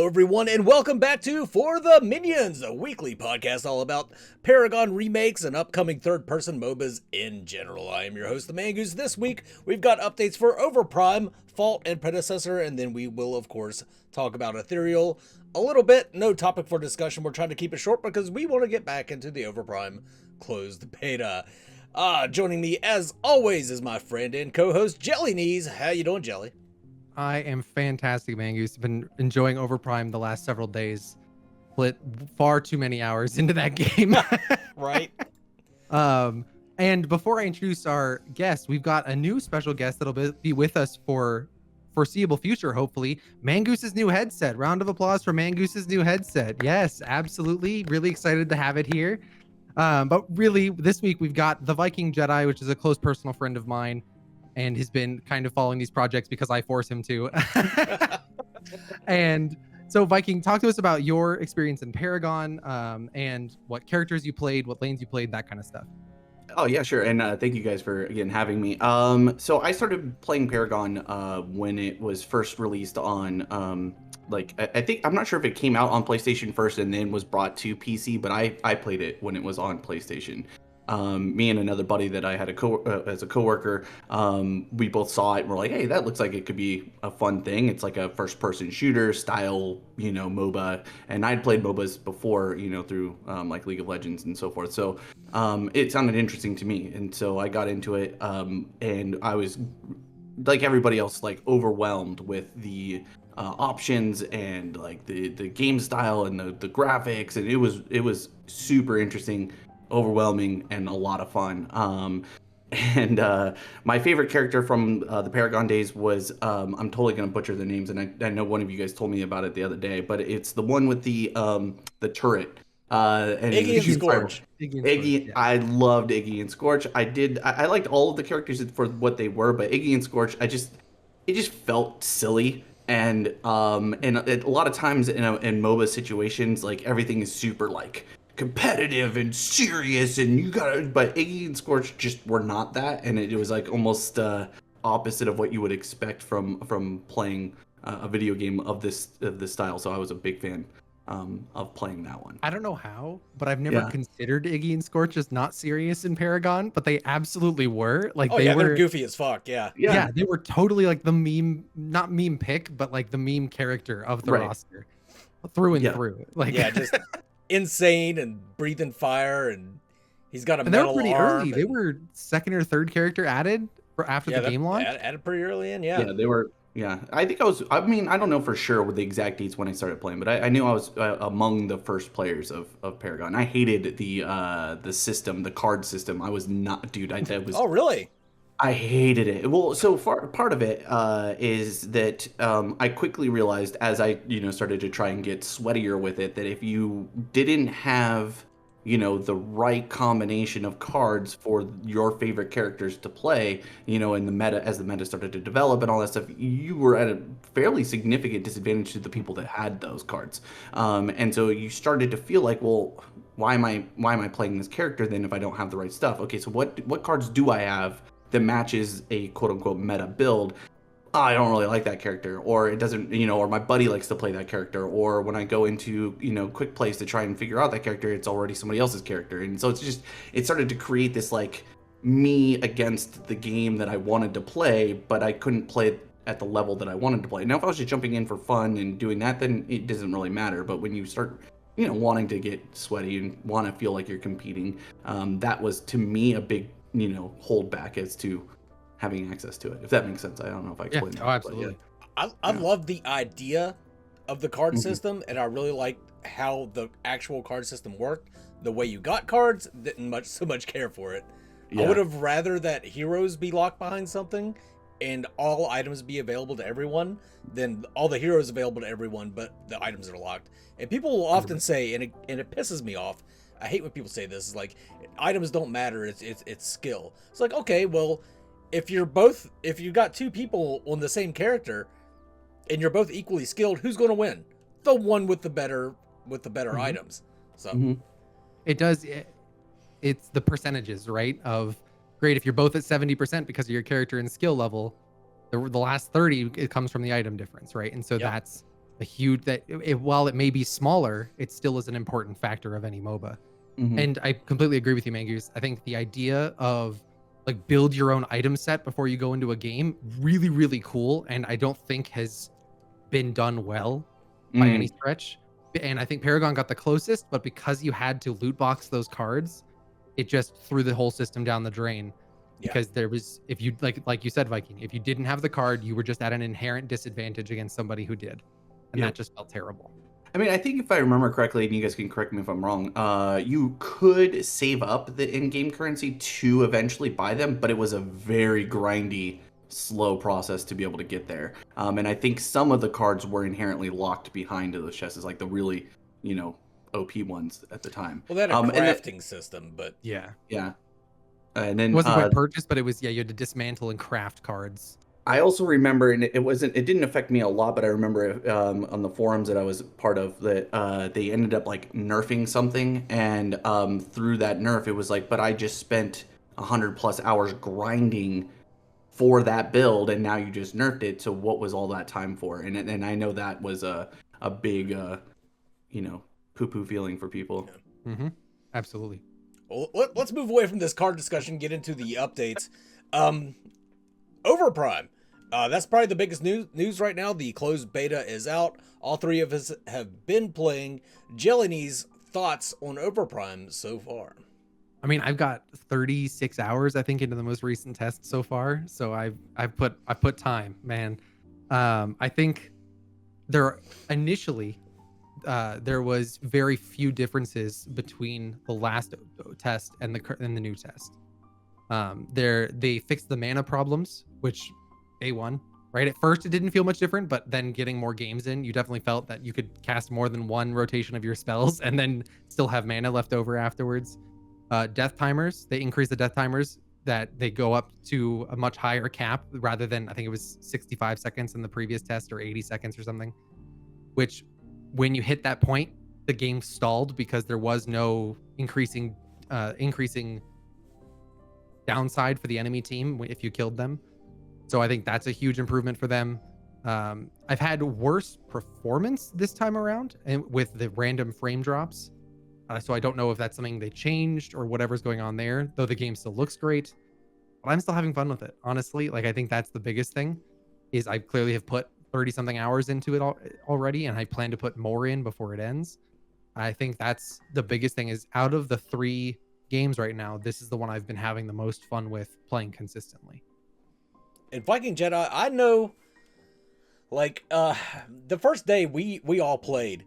Hello, everyone, and welcome back to For the Minions, a weekly podcast all about Paragon remakes and upcoming third-person MOBAs in general. I am your host, the Mangoose. This week, we've got updates for Overprime, Fault, and Predecessor, and then we will, of course, talk about Ethereal a little bit. No topic for discussion. We're trying to keep it short because we want to get back into the Overprime closed beta. Joining me, as always, is my friend and co-host, JelllyKnees. How you doing, Jelly? I am fantastic, Mangoose. I've been enjoying Overprime the last several days. Split far too many hours into that game. Right. And before I introduce our guest, we've got a new special guest that'll be with us for foreseeable future, hopefully. Mangoose's new headset. Round of applause for Mangoose's new headset. Yes, absolutely. Really excited to have it here. But really, this week we've got the VikingJedi, which is a close personal friend of mine, and has been kind of following these projects because I force him to. And so, Viking, talk to us about your experience in Paragon, and what characters you played, what lanes you played, that kind of stuff. Oh yeah, sure. And thank you guys for again having me. So I started playing Paragon when it was first released on I think I'm not sure if it came out on PlayStation first and then was brought to PC, but I played it when it was on PlayStation. Me and another buddy that I had as a coworker, we both saw it and we're like, hey, that looks like it could be a fun thing. It's like a first-person shooter style, MOBA. And I'd played MOBAs before, through like League of Legends and so forth. So it sounded interesting to me, and so I got into it. And I was, like everybody else, like overwhelmed with the options and like the game style and the graphics, and it was super interesting, overwhelming, and a lot of fun. And my favorite character from the Paragon days was I'm totally gonna butcher the names, and I know one of you guys told me about it the other day, but it's the one with the turret. And Iggy and Scorch. Iggy, yeah. I loved Iggy and Scorch. I liked all of the characters for what they were, but Iggy and Scorch, it just felt silly. And a lot of times in MOBA situations, like everything is super like competitive and serious, and but Iggy and Scorch just were not that, and it was like almost opposite of what you would expect from playing a video game of this style. So I was a big fan of playing that one. I don't know how, but I've never considered Iggy and Scorch as not serious in Paragon, but they absolutely were. Like they're goofy as fuck. Yeah, they were totally like the meme, not meme pick, but like the meme character of the roster, through and through. Like just insane and breathing fire, and he's got a and metal they were pretty arm. early. They were second or third character added after the game launch. Added pretty early in. Yeah, they were. Yeah, I think I don't know for sure with the exact dates when I started playing, but I knew I was among the first players of Paragon. I hated the system, the card system. I was not, dude. Oh, really? I hated it. Well, so part of it is that I quickly realized as I started to try and get sweatier with it, that if you didn't have the right combination of cards for your favorite characters to play, in the meta, as the meta started to develop and all that stuff, you were at a fairly significant disadvantage to the people that had those cards. And so you started to feel like, well, why am I playing this character then if I don't have the right stuff? Okay, so what cards do I have that matches a quote unquote meta build? I don't really like that character, or it doesn't, or my buddy likes to play that character, or when I go into, quick plays to try and figure out that character, it's already somebody else's character. And so it started to create this like me against the game that I wanted to play, but I couldn't play it at the level that I wanted to play. Now, if I was just jumping in for fun and doing that, then it doesn't really matter. But when you start, wanting to get sweaty and want to feel like you're competing, that was to me a big, hold back as to having access to it, if that makes sense. I don't know if I explained that. Oh, absolutely. I love the idea of the card system, and I really like how the actual card system worked. The way you got cards, didn't so much care for it. I would have rather that heroes be locked behind something and all items be available to everyone than all the heroes available to everyone, but the items are locked. And people will often say, and it pisses me off, I hate when people say this, is like, items don't matter, it's skill. It's like, okay, well, if you got two people on the same character and you're both equally skilled, who's going to win? The one with the better items. So it's the percentages, right? Of great, if you're both at 70% because of your character and skill level, the last 30, it comes from the item difference, right? And so a huge that while it may be smaller, it still is an important factor of any MOBA. Mhm. And I completely agree with you, Mangoose. I think the idea of like build your own item set before you go into a game, really, really cool. And I don't think has been done well by any Mm. stretch. And I think Paragon got the closest, but because you had to loot box those cards, it just threw the whole system down the drain. Yeah. Because there was, if you like you said, Viking, if you didn't have the card, you were just at an inherent disadvantage against somebody who did, and Yep. that just felt terrible. I mean, I think if I remember correctly, and you guys can correct me if I'm wrong, you could save up the in-game currency to eventually buy them, but it was a very grindy, slow process to be able to get there. And I think some of the cards were inherently locked behind those chests, like the really, OP ones at the time. Well, they had a And crafting system, but Yeah, yeah, and then it wasn't quite purchased, but it was you had to dismantle and craft cards. I also remember, and it didn't affect me a lot, but I remember on the forums that I was part of that they ended up like nerfing something, and through that nerf, it was like, but I just spent 100+ hours grinding for that build, and now you just nerfed it. So what was all that time for? And I know that was a big poo-poo feeling for people. Mm-hmm. Absolutely. well, let's move away from this card discussion, get into the updates. Overprime. That's probably the biggest news right now. The closed beta is out. All three of us have been playing. JelllyKnees, thoughts on Overprime so far? I mean, I've got 36 hours, I think, into the most recent test so far. So I've put time, man. I think initially there was very few differences between the last test and the new test. They fixed the mana problems, which A1, right? At first it didn't feel much different, but then getting more games in, you definitely felt that you could cast more than one rotation of your spells and then still have mana left over afterwards. Death timers, they increased the death timers that they go up to a much higher cap rather than, I think it was 65 seconds in the previous test or 80 seconds or something, which when you hit that point, the game stalled because there was no increasing downside for the enemy team if you killed them. So I think that's a huge improvement for them. I've had worse performance this time around and with the random frame drops. So I don't know if that's something they changed or whatever's going on there, though the game still looks great. But I'm still having fun with it, honestly. Like, I think that's the biggest thing is I clearly have put 30 something hours into it already, and I plan to put more in before it ends. I think that's the biggest thing is out of the 3 games right now, this is the one I've been having the most fun with playing consistently. In VikingJedi, I know, like, the first day we all played,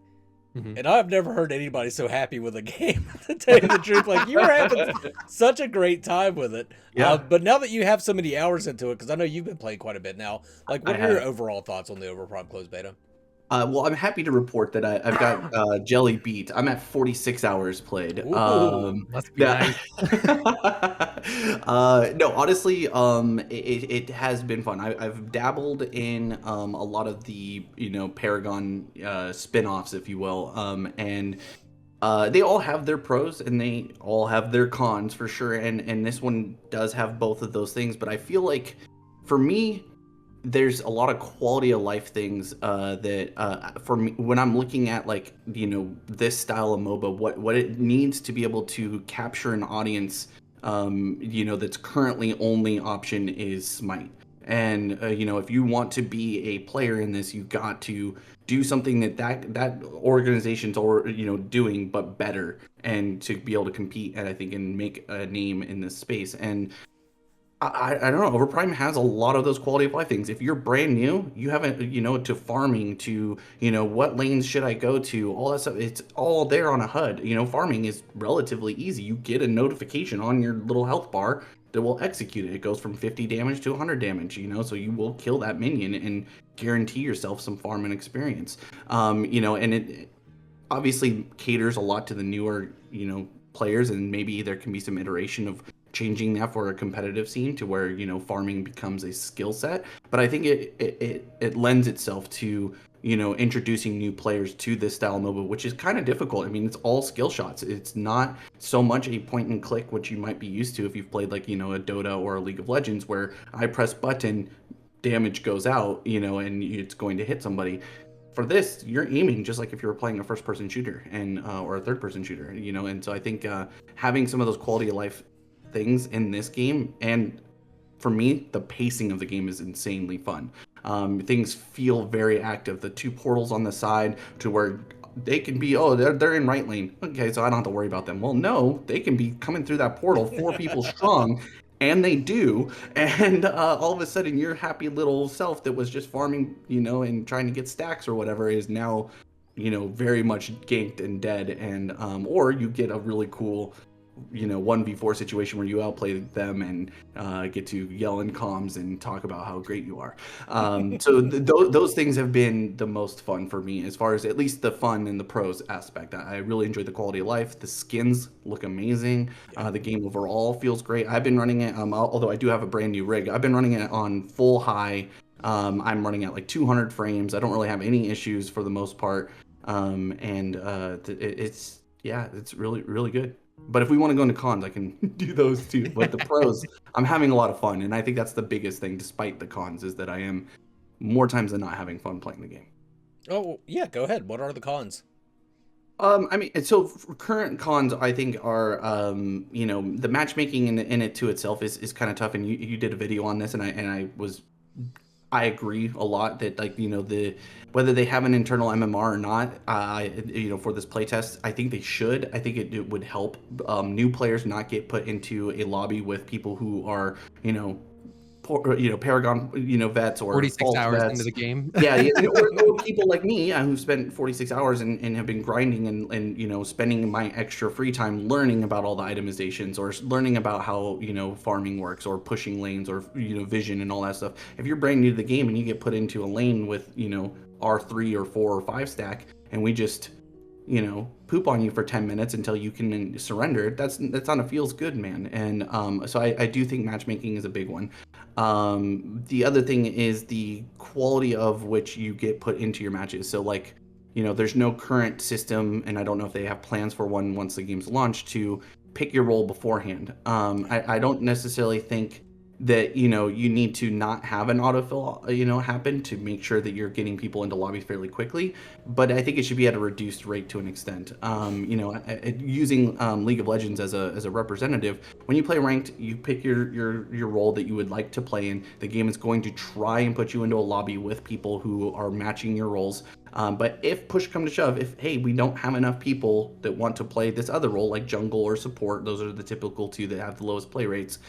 and I've never heard anybody so happy with a game, to tell you the truth. Like, you were having such a great time with it. Yeah. But now that you have so many hours into it, because I know you've been playing quite a bit now, like, what are your overall thoughts on the Overprime closed beta? Well, I'm happy to report that I've got Jelly beat. I'm at 46 hours played. Ooh, must be nice. No, honestly, it has been fun. I've dabbled in a lot of the Paragon spin-offs, if you will, and they all have their pros and they all have their cons for sure. And this one does have both of those things. But I feel like for me, there's a lot of quality of life things that for me when I'm looking at like this style of MOBA, what it needs to be able to capture an audience, that's currently only option is Smite. And if you want to be a player in this, you've got to do something that organization's doing but better, and to be able to compete and I think and make a name in this space. And I don't know. Overprime has a lot of those quality of life things. If you're brand new, you haven't, to farming, to, what lanes should I go to, all that stuff. It's all there on a HUD. Farming is relatively easy. You get a notification on your little health bar that will execute it. It goes from 50 damage to 100 damage, so you will kill that minion and guarantee yourself some farming experience. And it obviously caters a lot to the newer, players, and maybe there can be some iteration of changing that for a competitive scene to where farming becomes a skill set. But I think it lends itself to introducing new players to this style of MOBA, which is kind of difficult. I mean, it's all skill shots. It's not so much a point and click, which you might be used to if you've played like a Dota or a League of Legends, where I press button, damage goes out, and it's going to hit somebody. for this, you're aiming just like if you were playing a first-person shooter and or a third-person shooter, you know. And so I think having some of those quality of life things in this game, and for me, the pacing of the game is insanely fun. Things feel very active. The 2 portals on the side to where they can be, oh, they're in right lane. Okay, so I don't have to worry about them. Well, no, they can be coming through that portal 4 people strong, and they do. And all of a sudden, your happy little self that was just farming, you know, and trying to get stacks or whatever is now, you know, very much ganked and dead. And or you get a really cool, you know, 1v4 situation where you outplay them and get to yell in comms and talk about how great you are. So those things have been the most fun for me, as far as at least the fun and the pros aspect. I really enjoyed the quality of life. The skins look amazing. The game overall feels great. I've been running it, although I do have a brand new rig, I've been running it on full high. I'm running at like 200 frames. I don't really have any issues for the most part. It's really, really good. But if we want to go into cons, I can do those too. But the pros, I'm having a lot of fun. And I think that's the biggest thing, despite the cons, is that I am more times than not having fun playing the game. Oh, yeah, go ahead. What are the cons? I mean, so current cons, I think, are, you know, the matchmaking in it to itself is kind of tough. And you did a video on this, and I agree a lot that, like, you know, whether they have an internal MMR or not, you know, for this playtest, I think they should. I think it would help new players not get put into a lobby with people who are, you know, Paragon, you know, vets or 46 hours vets. into the game. Yeah, or people like me who spent 46 hours and have been grinding and you know, spending my extra free time learning about all the itemizations or learning about how, you know, farming works or pushing lanes or, you know, vision and all that stuff. If you're brand new to the game and you get put into a lane with, you know, R3 or 4 or 5 stack, and we just, you know, poop on you for 10 minutes until you can surrender, that's not a feels good, man. And so I do think matchmaking is a big one. The other thing is the quality of which you get put into your matches. So, like, you know, there's no current system, and I don't know if they have plans for one once the game's launched, to pick your role beforehand. I don't necessarily think that, you know, you need to not have an autofill, you know, happen to make sure that you're getting people into lobbies fairly quickly. But I think it should be at a reduced rate to an extent. You know, using League of Legends as a representative, when you play ranked, you pick your role that you would like to play in. The game is going to try and put you into a lobby with people who are matching your roles. But if push come to shove, if, hey, we don't have enough people that want to play this other role, like jungle or support, those are the typical 2 that have the lowest play rates,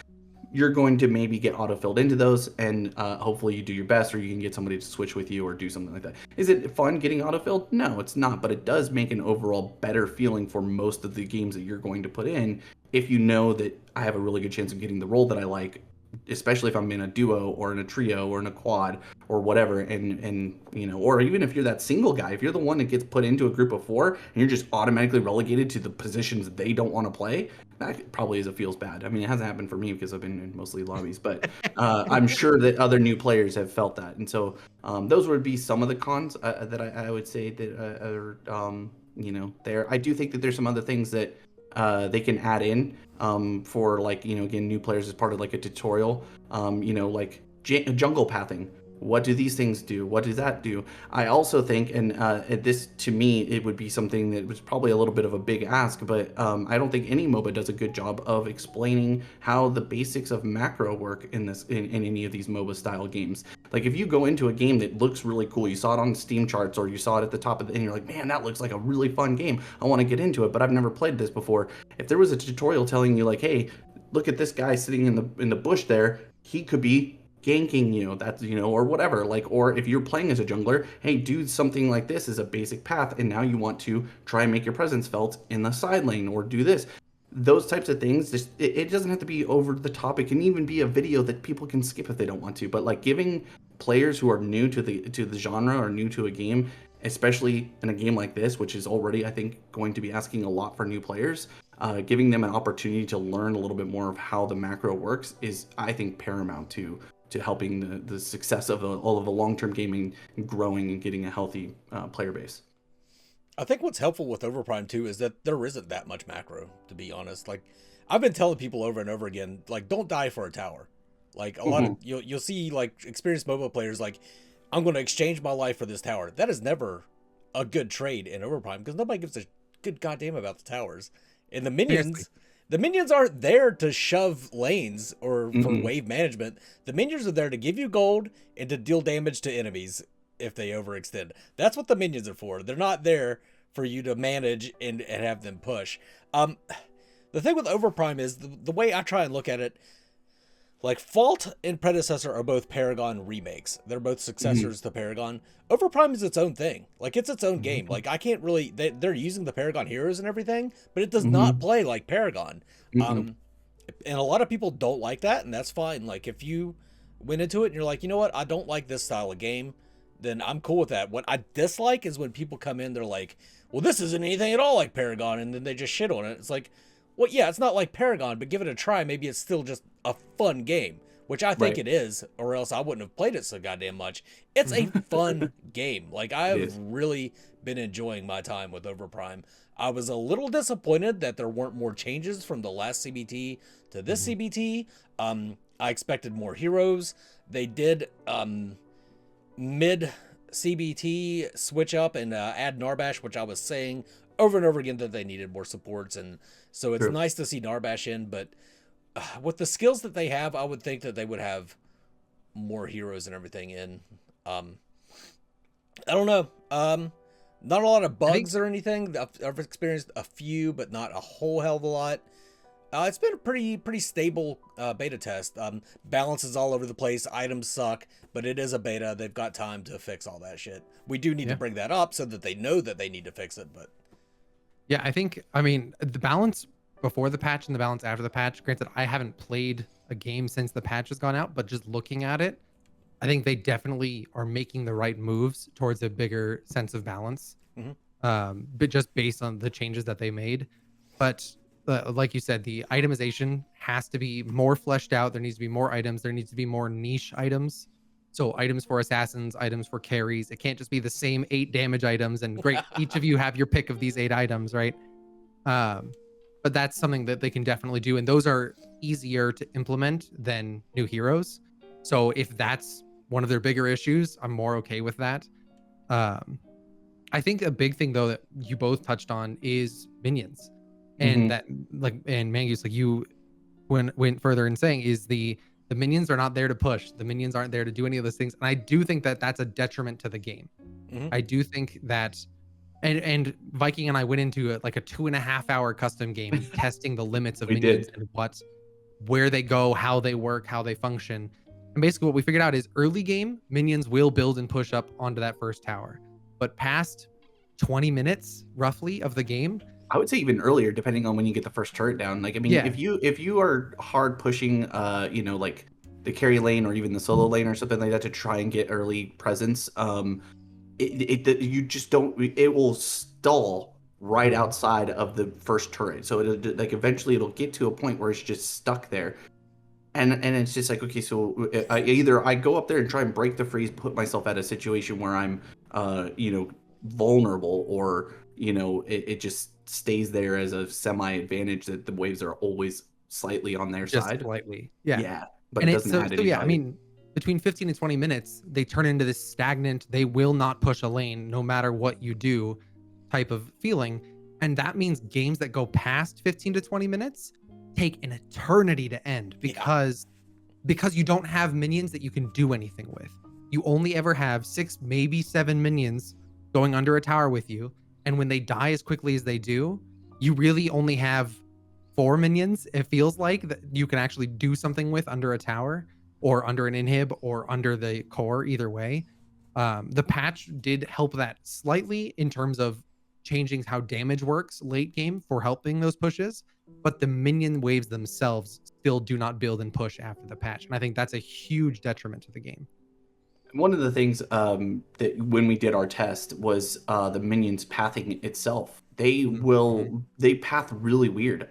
you're going to maybe get auto-filled into those, and hopefully you do your best, or you can get somebody to switch with you or do something like that. Is it fun getting auto-filled? No, it's not, but it does make an overall better feeling for most of the games that you're going to put in if you know that I have a really good chance of getting the role that I like, especially if I'm in a duo or in a trio or in a quad or whatever. And you know, or even if you're that single guy, if you're the one that gets put into a group of 4 and you're just automatically relegated to the positions they don't want to play, that probably feels bad. I mean, it hasn't happened for me because I've been in mostly lobbies, but I'm sure that other new players have felt that. And so those would be some of the cons that I would say that are, you know, there. I do think that there's some other things that they can add in for, like, you know, again, new players as part of like a tutorial, you know, like jungle pathing. What do these things do? What does that do? I also think, and this to me, it would be something that was probably a little bit of a big ask, but I don't think any MOBA does a good job of explaining how the basics of macro work in any of these MOBA style games. Like, if you go into a game that looks really cool, you saw it on Steam charts or you saw it at the top of the, and you're like, man, that looks like a really fun game. I want to get into it, but I've never played this before. If there was a tutorial telling you, like, hey, look at this guy sitting in the bush there, he could be ganking you, that's, you know, or whatever, like, or if you're playing as a jungler, hey, do something like this as a basic path, and now you want to try and make your presence felt in the side lane, or do this. Those types of things, just it doesn't have to be over the top. It can even be a video that people can skip if they don't want to. But like, giving players who are new to the genre or new to a game, especially in a game like this, which is already, I think, going to be asking a lot for new players, giving them an opportunity to learn a little bit more of how the macro works is, I think, paramount to helping the success of all of the long-term gaming growing and getting a healthy player base. I think what's helpful with Overprime too is that there isn't that much macro, to be honest. Like, I've been telling people over and over again, like, don't die for a tower. Like, a lot of you'll see, like, experienced MOBA players, like, I'm going to exchange my life for this tower. That is never a good trade in Overprime because nobody gives a good goddamn about the towers. And Seriously. the minions aren't there to shove lanes or for Mhm. wave management. The minions are there to give you gold and to deal damage to enemies if they overextend. That's what the minions are for. They're not there for you to manage and have them push. The thing with Overprime is the way I try and look at it, like Fault and Predecessor are both Paragon remakes. They're both successors to Paragon. Overprime is its own thing. Like it's its own game. Like I can't really. They're using the Paragon heroes and everything, but it does not play like Paragon. And a lot of people don't like that, and that's fine. Like if you went into it and you're like, you know what, I don't like this style of game, then I'm cool with that. What I dislike is when people come in, they're like, well, this isn't anything at all like Paragon, and then they just shit on it. It's like, well, yeah, it's not like Paragon, but give it a try. Maybe it's still just a fun game, which I think Right. it is, or else I wouldn't have played it so goddamn much. It's a fun game. Like I've is. really been enjoying my time with Overprime. I was a little disappointed that there weren't more changes from the last CBT to this CBT. I expected more heroes. They did mid CBT switch up and add Narbash, which I was saying over and over again that they needed more supports, and so it's True. nice to see Narbash in. But with the skills that they have, I would think that they would have more heroes and everything in. I don't know. Not a lot of bugs or anything. I've experienced a few, but not a whole hell of a lot. It's been a pretty stable beta test. Balance is all over the place. Items suck, but it is a beta. They've got time to fix all that shit. We do need to bring that up so that they know that they need to fix it. But Yeah, I mean, the balance before the patch and the balance after the patch, granted, I haven't played a game since the patch has gone out, but just looking at it, I think they definitely are making the right moves towards a bigger sense of balance. But just based on the changes that they made. But like you said, the itemization has to be more fleshed out. There needs to be more items. There needs to be more niche items. So items for assassins, items for carries. It can't just be the same 8 damage items. And great, each of you have your pick of these 8 items, right? But that's something that they can definitely do. And those are easier to implement than new heroes. So if that's one of their bigger issues, I'm more okay with that. I think a big thing though that you both touched on is minions. And that and Mangus, like you went further in saying is the minions are not there to push. The minions aren't there to do any of those things. And I do think that that's a detriment to the game. I do think that and Viking and I went into like a 2.5-hour custom game testing the limits of We minions did. and where they go, how they work, how they function. And basically what we figured out is early game minions will build and push up onto that first tower. But past 20 minutes roughly of the game, I would say even earlier, depending on when you get the first turret down. Like, I mean, Yeah. if you are hard pushing, like the carry lane or even the solo lane or something like that to try and get early presence, you just don't. It will stall right outside of the first turret. So it like eventually it'll get to a point where it's just stuck there. And it's just like, okay, so I go up there and try and break the freeze, put myself at a situation where I'm, vulnerable, or it just stays there as a semi advantage that the waves are always slightly on their just side. slightly. Yeah, but And it it's doesn't add any yeah, I value. mean, between 15 and 20 minutes, they turn into this stagnant, they will not push a lane no matter what you do type of feeling. And that means games that go past 15 to 20 minutes take an eternity to end because you don't have minions that you can do anything with. You only ever have 6, maybe 7 minions going under a tower with you. And when they die as quickly as they do, you really only have 4 minions, it feels like, that you can actually do something with under a tower or under an inhib or under the core, either way. The patch did help that slightly in terms of changing how damage works late game for helping those pushes, but the minion waves themselves still do not build and push after the patch. And I think that's a huge detriment to the game. One of the things that when we did our test was the minions pathing itself. They path really weird.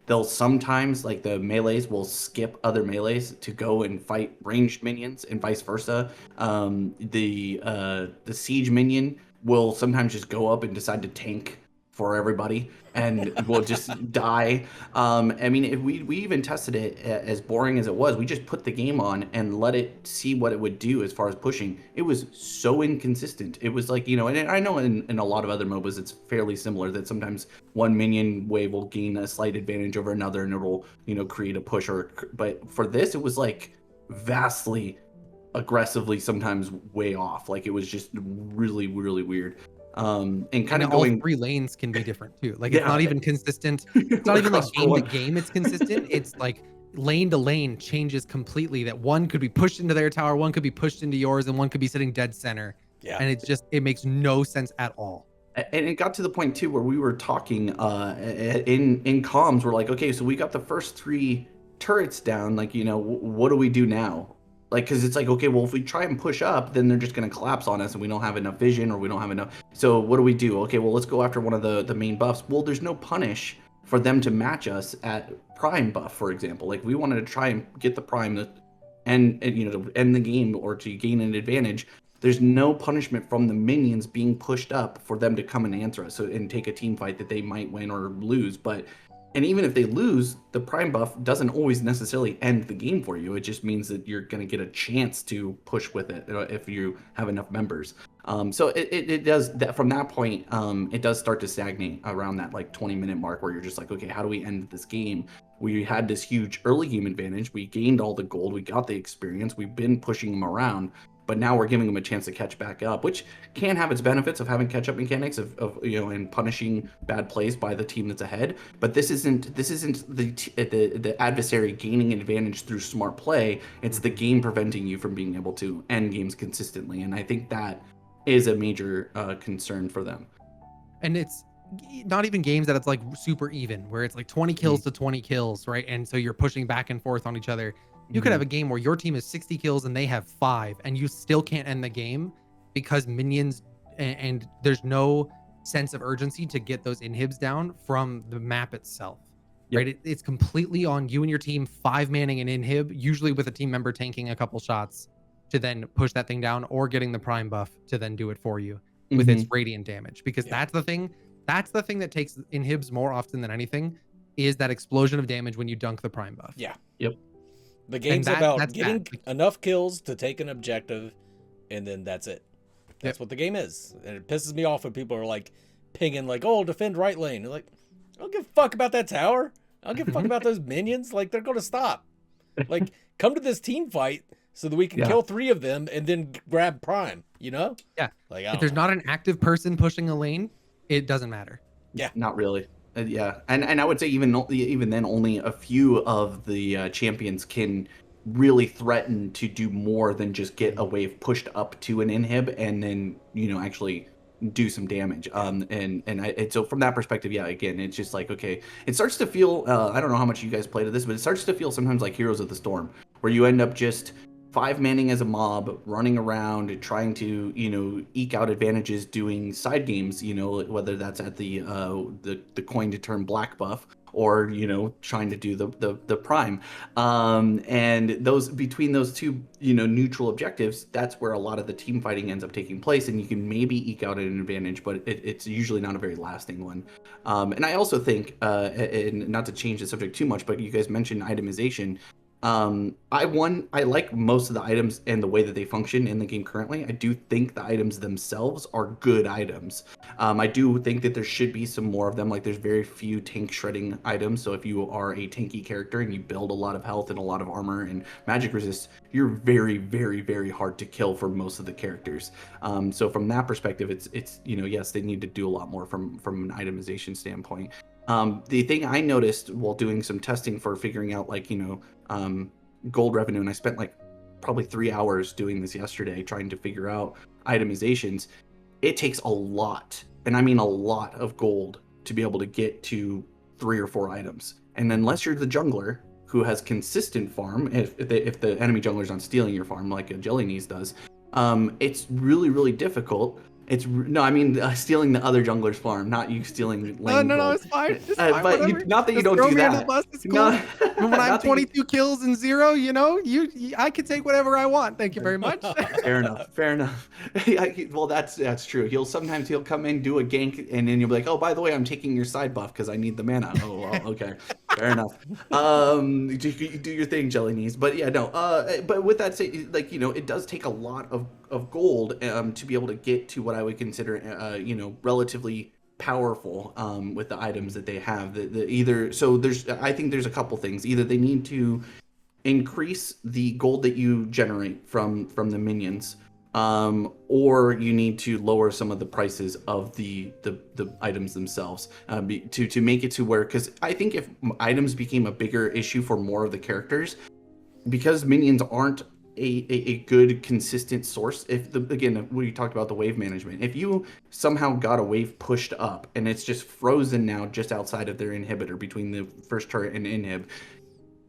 They'll sometimes, like, the melees will skip other melees to go and fight ranged minions and vice versa. The siege minion will sometimes just go up and decide to tank for everybody and we'll just die. I mean, if we even tested it, as boring as it was, we just put the game on and let it see what it would do as far as pushing. It was so inconsistent. It was like, and I know in a lot of other MOBAs it's fairly similar, that sometimes one minion wave will gain a slight advantage over another and it'll create a push. But for this, it was like vastly aggressively, sometimes way off. Like it was just really, really weird. And kind of all going 3 lanes can be different too. Like Yeah. it's not even consistent. It's not even like Across game to one. game it's consistent. It's like lane to lane changes completely, that one could be pushed into their tower, one could be pushed into yours, and one could be sitting dead center. Yeah. And it makes no sense at all. And it got to the point too where we were talking in comms. We're like, okay, so we got the first 3 turrets down. Like, what do we do now? Like, because it's like, okay, well, if we try and push up, then they're just going to collapse on us and we don't have enough vision, or we don't have enough. So what do we do? Okay, well, let's go after one of the main buffs. Well, there's no punish for them to match us at prime buff, for example. Like, we wanted to try and get the prime and to end the game or to gain an advantage. There's no punishment from the minions being pushed up for them to come and answer us and take a team fight that they might win or lose. And even if they lose, the prime buff doesn't always necessarily end the game for you. It just means that you're going to get a chance to push with it if you have enough members. So it does that from that point. It does start to stagnate around that like 20-minute mark where you're just like, okay, how do we end this game? We had this huge early game advantage. We gained all the gold. We got the experience. We've been pushing them around. But now we're giving them a chance to catch back up, which can have its benefits of having catch-up mechanics of and punishing bad plays by the team that's ahead. But this isn't the adversary gaining an advantage through smart play. It's the game preventing you from being able to end games consistently, and I think that is a major concern for them. And it's not even games that it's like super even, where it's like 20 kills to 20 kills, right? And so you're pushing back and forth on each other. You could have a game where your team is 60 kills and they have 5, and you still can't end the game because minions and there's no sense of urgency to get those inhibs down from the map itself. Yep. Right? It's completely on you and your team 5-manning an inhib, usually with a team member tanking a couple shots to then push that thing down, or getting the prime buff to then do it for you with its radiant damage. Because that's the thing that takes inhibs more often than anything, is that explosion of damage when you dunk the prime buff. Yeah. Yep. The game's about getting enough kills to take an objective, and then that's it. That's what the game is. And it pisses me off when people are like pinging like, oh, defend right lane. They're like, I don't give a fuck about that tower. I don't give a fuck about those minions. Like, they're going to stop. Like, come to this team fight so that we can kill 3 of them and then grab prime, Yeah. Like, if there's not an active person pushing a lane, it doesn't matter. Yeah. Not really. Yeah, and I would say even then, only a few of the champions can really threaten to do more than just get a wave pushed up to an inhib and then actually do some damage. So from that perspective, yeah, again, it's just like, okay, it starts to feel I don't know how much you guys played at this, but it starts to feel sometimes like Heroes of the Storm, where you end up just 5-manning as a mob, running around, trying to, eke out advantages, doing side games, whether that's at the coin to turn black buff, or, trying to do the prime. And those between those two, neutral objectives, that's where a lot of the team fighting ends up taking place, and you can maybe eke out an advantage, but it's usually not a very lasting one. And I also think, and not to change the subject too much, but you guys mentioned itemization. I like most of the items and the way that they function in the game currently. I do think the items themselves are good items. I do think that there should be some more of them. Like, there's very few tank shredding items. So if you are a tanky character and you build a lot of health and a lot of armor and magic resist, you're very, very, very hard to kill for most of the characters. So from that perspective, it's yes, they need to do a lot more from an itemization standpoint. The thing I noticed while doing some testing for figuring out gold revenue, and I spent like probably 3 hours doing this yesterday trying to figure out itemizations, it takes a lot, and I mean a lot of gold to be able to get to 3 or 4 items. And unless you're the jungler who has consistent farm, if the enemy jungler's not stealing your farm like a JelllyKnees does, it's really, really difficult No, I mean stealing the other jungler's farm, not you stealing lane No, gold. it's fine. It's fine. But Whatever. not that you Just don't throw do me under that. the bus. It's cool. No, When I have not that you- 22 kills and 0, I can take whatever I want. Thank you very much. Fair enough. Well, that's true. Sometimes he'll come in, do a gank, and then you'll be like, oh, by the way, I'm taking your side buff because I need the mana. Oh, well, okay, fair enough. Do your thing, JelllyKnees. But yeah, no. But with that said, like, it does take a lot of gold to be able to get to what I would consider relatively powerful with the items that they have. I think there's a couple things. Either they need to increase the gold that you generate from the minions, or you need to lower some of the prices of the items themselves, to make it to where, because I think if items became a bigger issue for more of the characters, because minions aren't a good consistent source. Again, we talked about the wave management, if you somehow got a wave pushed up and it's just frozen now just outside of their inhibitor between the first turret and inhib,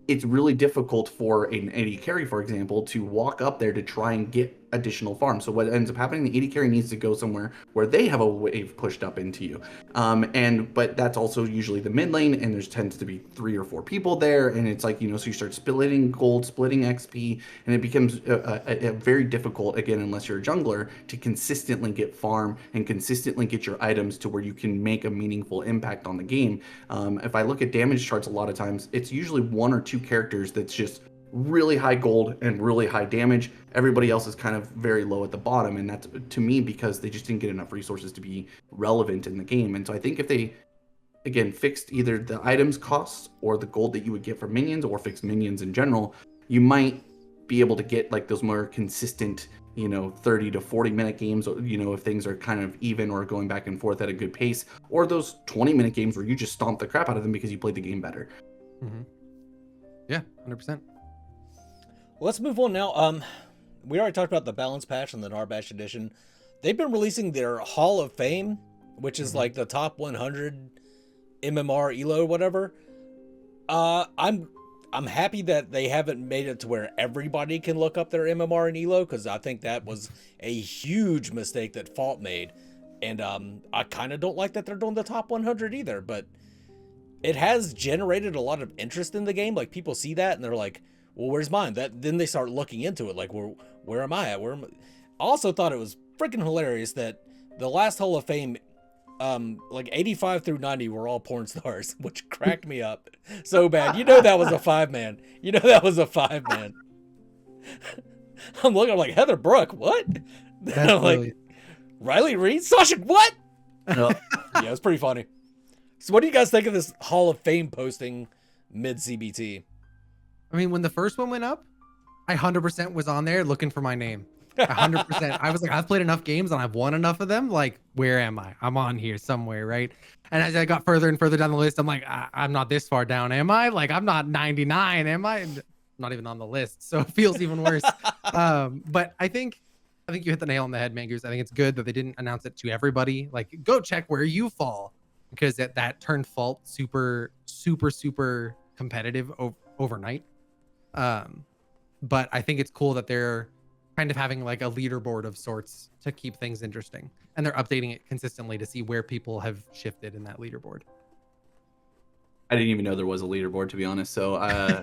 it's really difficult for an AD carry, for example, to walk up there to try and get additional farms. So what ends up happening, the AD carry needs to go somewhere where they have a wave pushed up into you. But that's also usually the mid lane, and there tends to be 3 or 4 people there, and it's like, so you start splitting gold, splitting XP, and it becomes a very difficult, again, unless you're a jungler, to consistently get farm and consistently get your items to where you can make a meaningful impact on the game. If I look at damage charts, a lot of times it's usually 1 or 2 characters that's just really high gold and really high damage. Everybody else is kind of very low at the bottom, and that's, to me, because they just didn't get enough resources to be relevant in the game. And so I think if they, again, fixed either the items costs or the gold that you would get for minions, or fixed minions in general, you might be able to get like those more consistent 30 to 40 minute games, if things are kind of even or going back and forth at a good pace, or those 20-minute games where you just stomp the crap out of them because you played the game better. Yeah, 100%. Let's move on now. We already talked about the balance patch and the Narbash edition. They've been releasing their Hall of Fame, which is like the top 100 MMR ELO, whatever. I'm happy that they haven't made it to where everybody can look up their MMR and ELO, because I think that was a huge mistake that Fault made. And I kind of don't like that they're doing the top 100 either, but it has generated a lot of interest in the game. Like, people see that and they're like, well, where's mine? Then they start looking into it, like, where am I at? I also thought it was freaking hilarious that the last Hall of Fame, like 85 through 90 were all porn stars, which cracked me up so bad. That was a 5-man. That was a 5-man. I'm like, Heather Brooke, what? That's I'm like, Riley Reid, Sasha, what? Yeah, it's pretty funny. So what do you guys think of this Hall of Fame posting mid-CBT? I mean, when the first one went up, I 100% was on there looking for my name. 100%. I was like, I've played enough games and I've won enough of them. Like, where am I? I'm on here somewhere, right? And as I got further and further down the list, I'm like, I'm not this far down, am I? Like, I'm not 99, am I? I'm not even on the list, so it feels even worse. But I think you hit the nail on the head, Mangoose. I think it's good that they didn't announce it to everybody. Like, go check where you fall, because that turned Fault super competitive overnight. But I think it's cool that they're kind of having like a leaderboard of sorts to keep things interesting, and they're updating it consistently to see where people have shifted in that leaderboard. I didn't even know there was a leaderboard, to be honest. So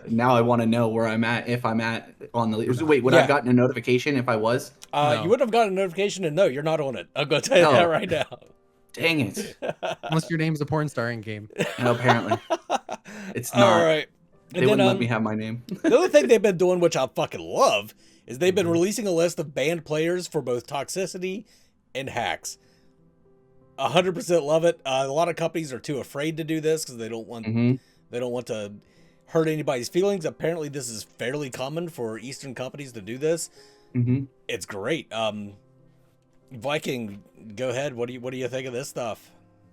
now I want to know where I'm at, if I'm at on the leaderboard. Wait, would I have gotten a notification if I was? No. You would have gotten a notification, and no, you're not on it. I'm going to tell you that right now. Dang it. Unless your name's a porn star in game. No, apparently. It's not. All right. They wouldn't let me have my name. The other thing they've been doing, which I fucking love, is they've been releasing a list of banned players for both toxicity and hacks. 100% love it. A lot of companies are too afraid to do this because they don't want to hurt anybody's feelings. Apparently, this is fairly common for Eastern companies to do this. It's great. Viking, go ahead. What do you think of this stuff?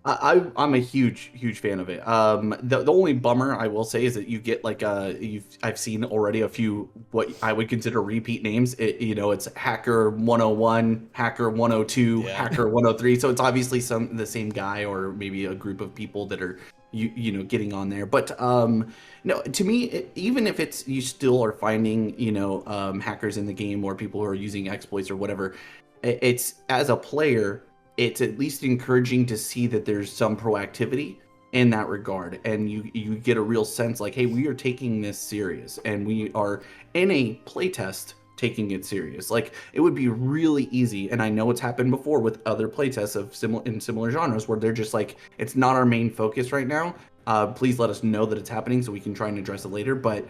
I'm a huge fan of it. The only bummer I will say is that you get like I've seen already a few what I would consider repeat names. It's Hacker 101, Hacker 102, Hacker 103. So it's obviously the same guy, or maybe a group of people that are getting on there. But no, to me, even if you still are finding hackers in the game, or people who are using exploits or whatever, it's, as a player, it's at least encouraging to see that there's some proactivity in that regard, and you get a real sense like, hey, we are taking this serious, and we are in a playtest taking it serious. Like, it would be really easy, and I know it's happened before with other playtests of similar genres, where they're just like, it's not our main focus right now. Please let us know that it's happening so we can try and address it later. But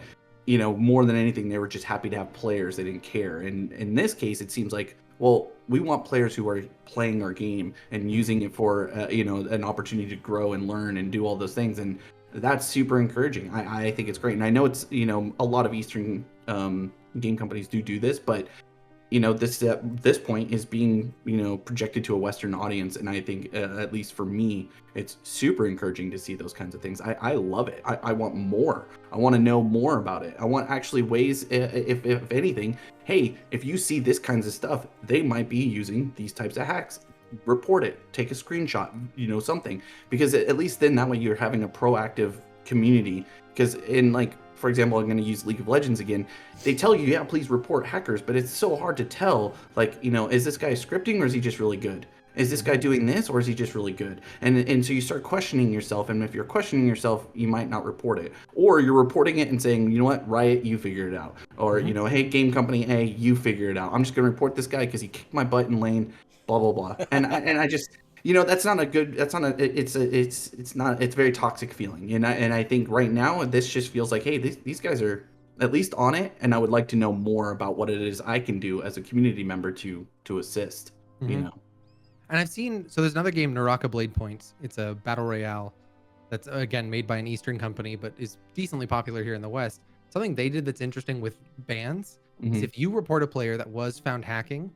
more than anything, they were just happy to have players. They didn't care. And in this case, it seems like, well, we want players who are playing our game and using it for an opportunity to grow and learn and do all those things, and that's super encouraging. I think it's great, and I know it's a lot of Eastern game companies do this, but this point is being projected to a Western audience, and I think at least for me, it's super encouraging to see those kinds of things. I love it. I want more. I want to know more about it. I want actually ways, if anything, hey, if you see this kinds of stuff, they might be using these types of hacks. Report it. Take a screenshot. Something, because at least then that way you're having a proactive community. Because for example, I'm going to use League of Legends again. They tell you, yeah, please report hackers, but it's so hard to tell, is this guy scripting or is he just really good? Is this guy doing this or is he just really good? And so you start questioning yourself, and if you're questioning yourself, you might not report it. Or you're reporting it and saying, you know what, Riot, you figure it out. Or, hey, game company A, you figure it out. I'm just going to report this guy because he kicked my butt in lane, blah, blah, blah. And I just... it's very toxic feeling. And I think right now this just feels like, hey, these guys are at least on it, and I would like to know more about what it is I can do as a community member to assist. And I've seen, so there's another game, Naraka Blade Points. It's a battle royale that's again made by an Eastern company, but is decently popular here in the West. Something they did that's interesting with bans is if you report a player that was found hacking,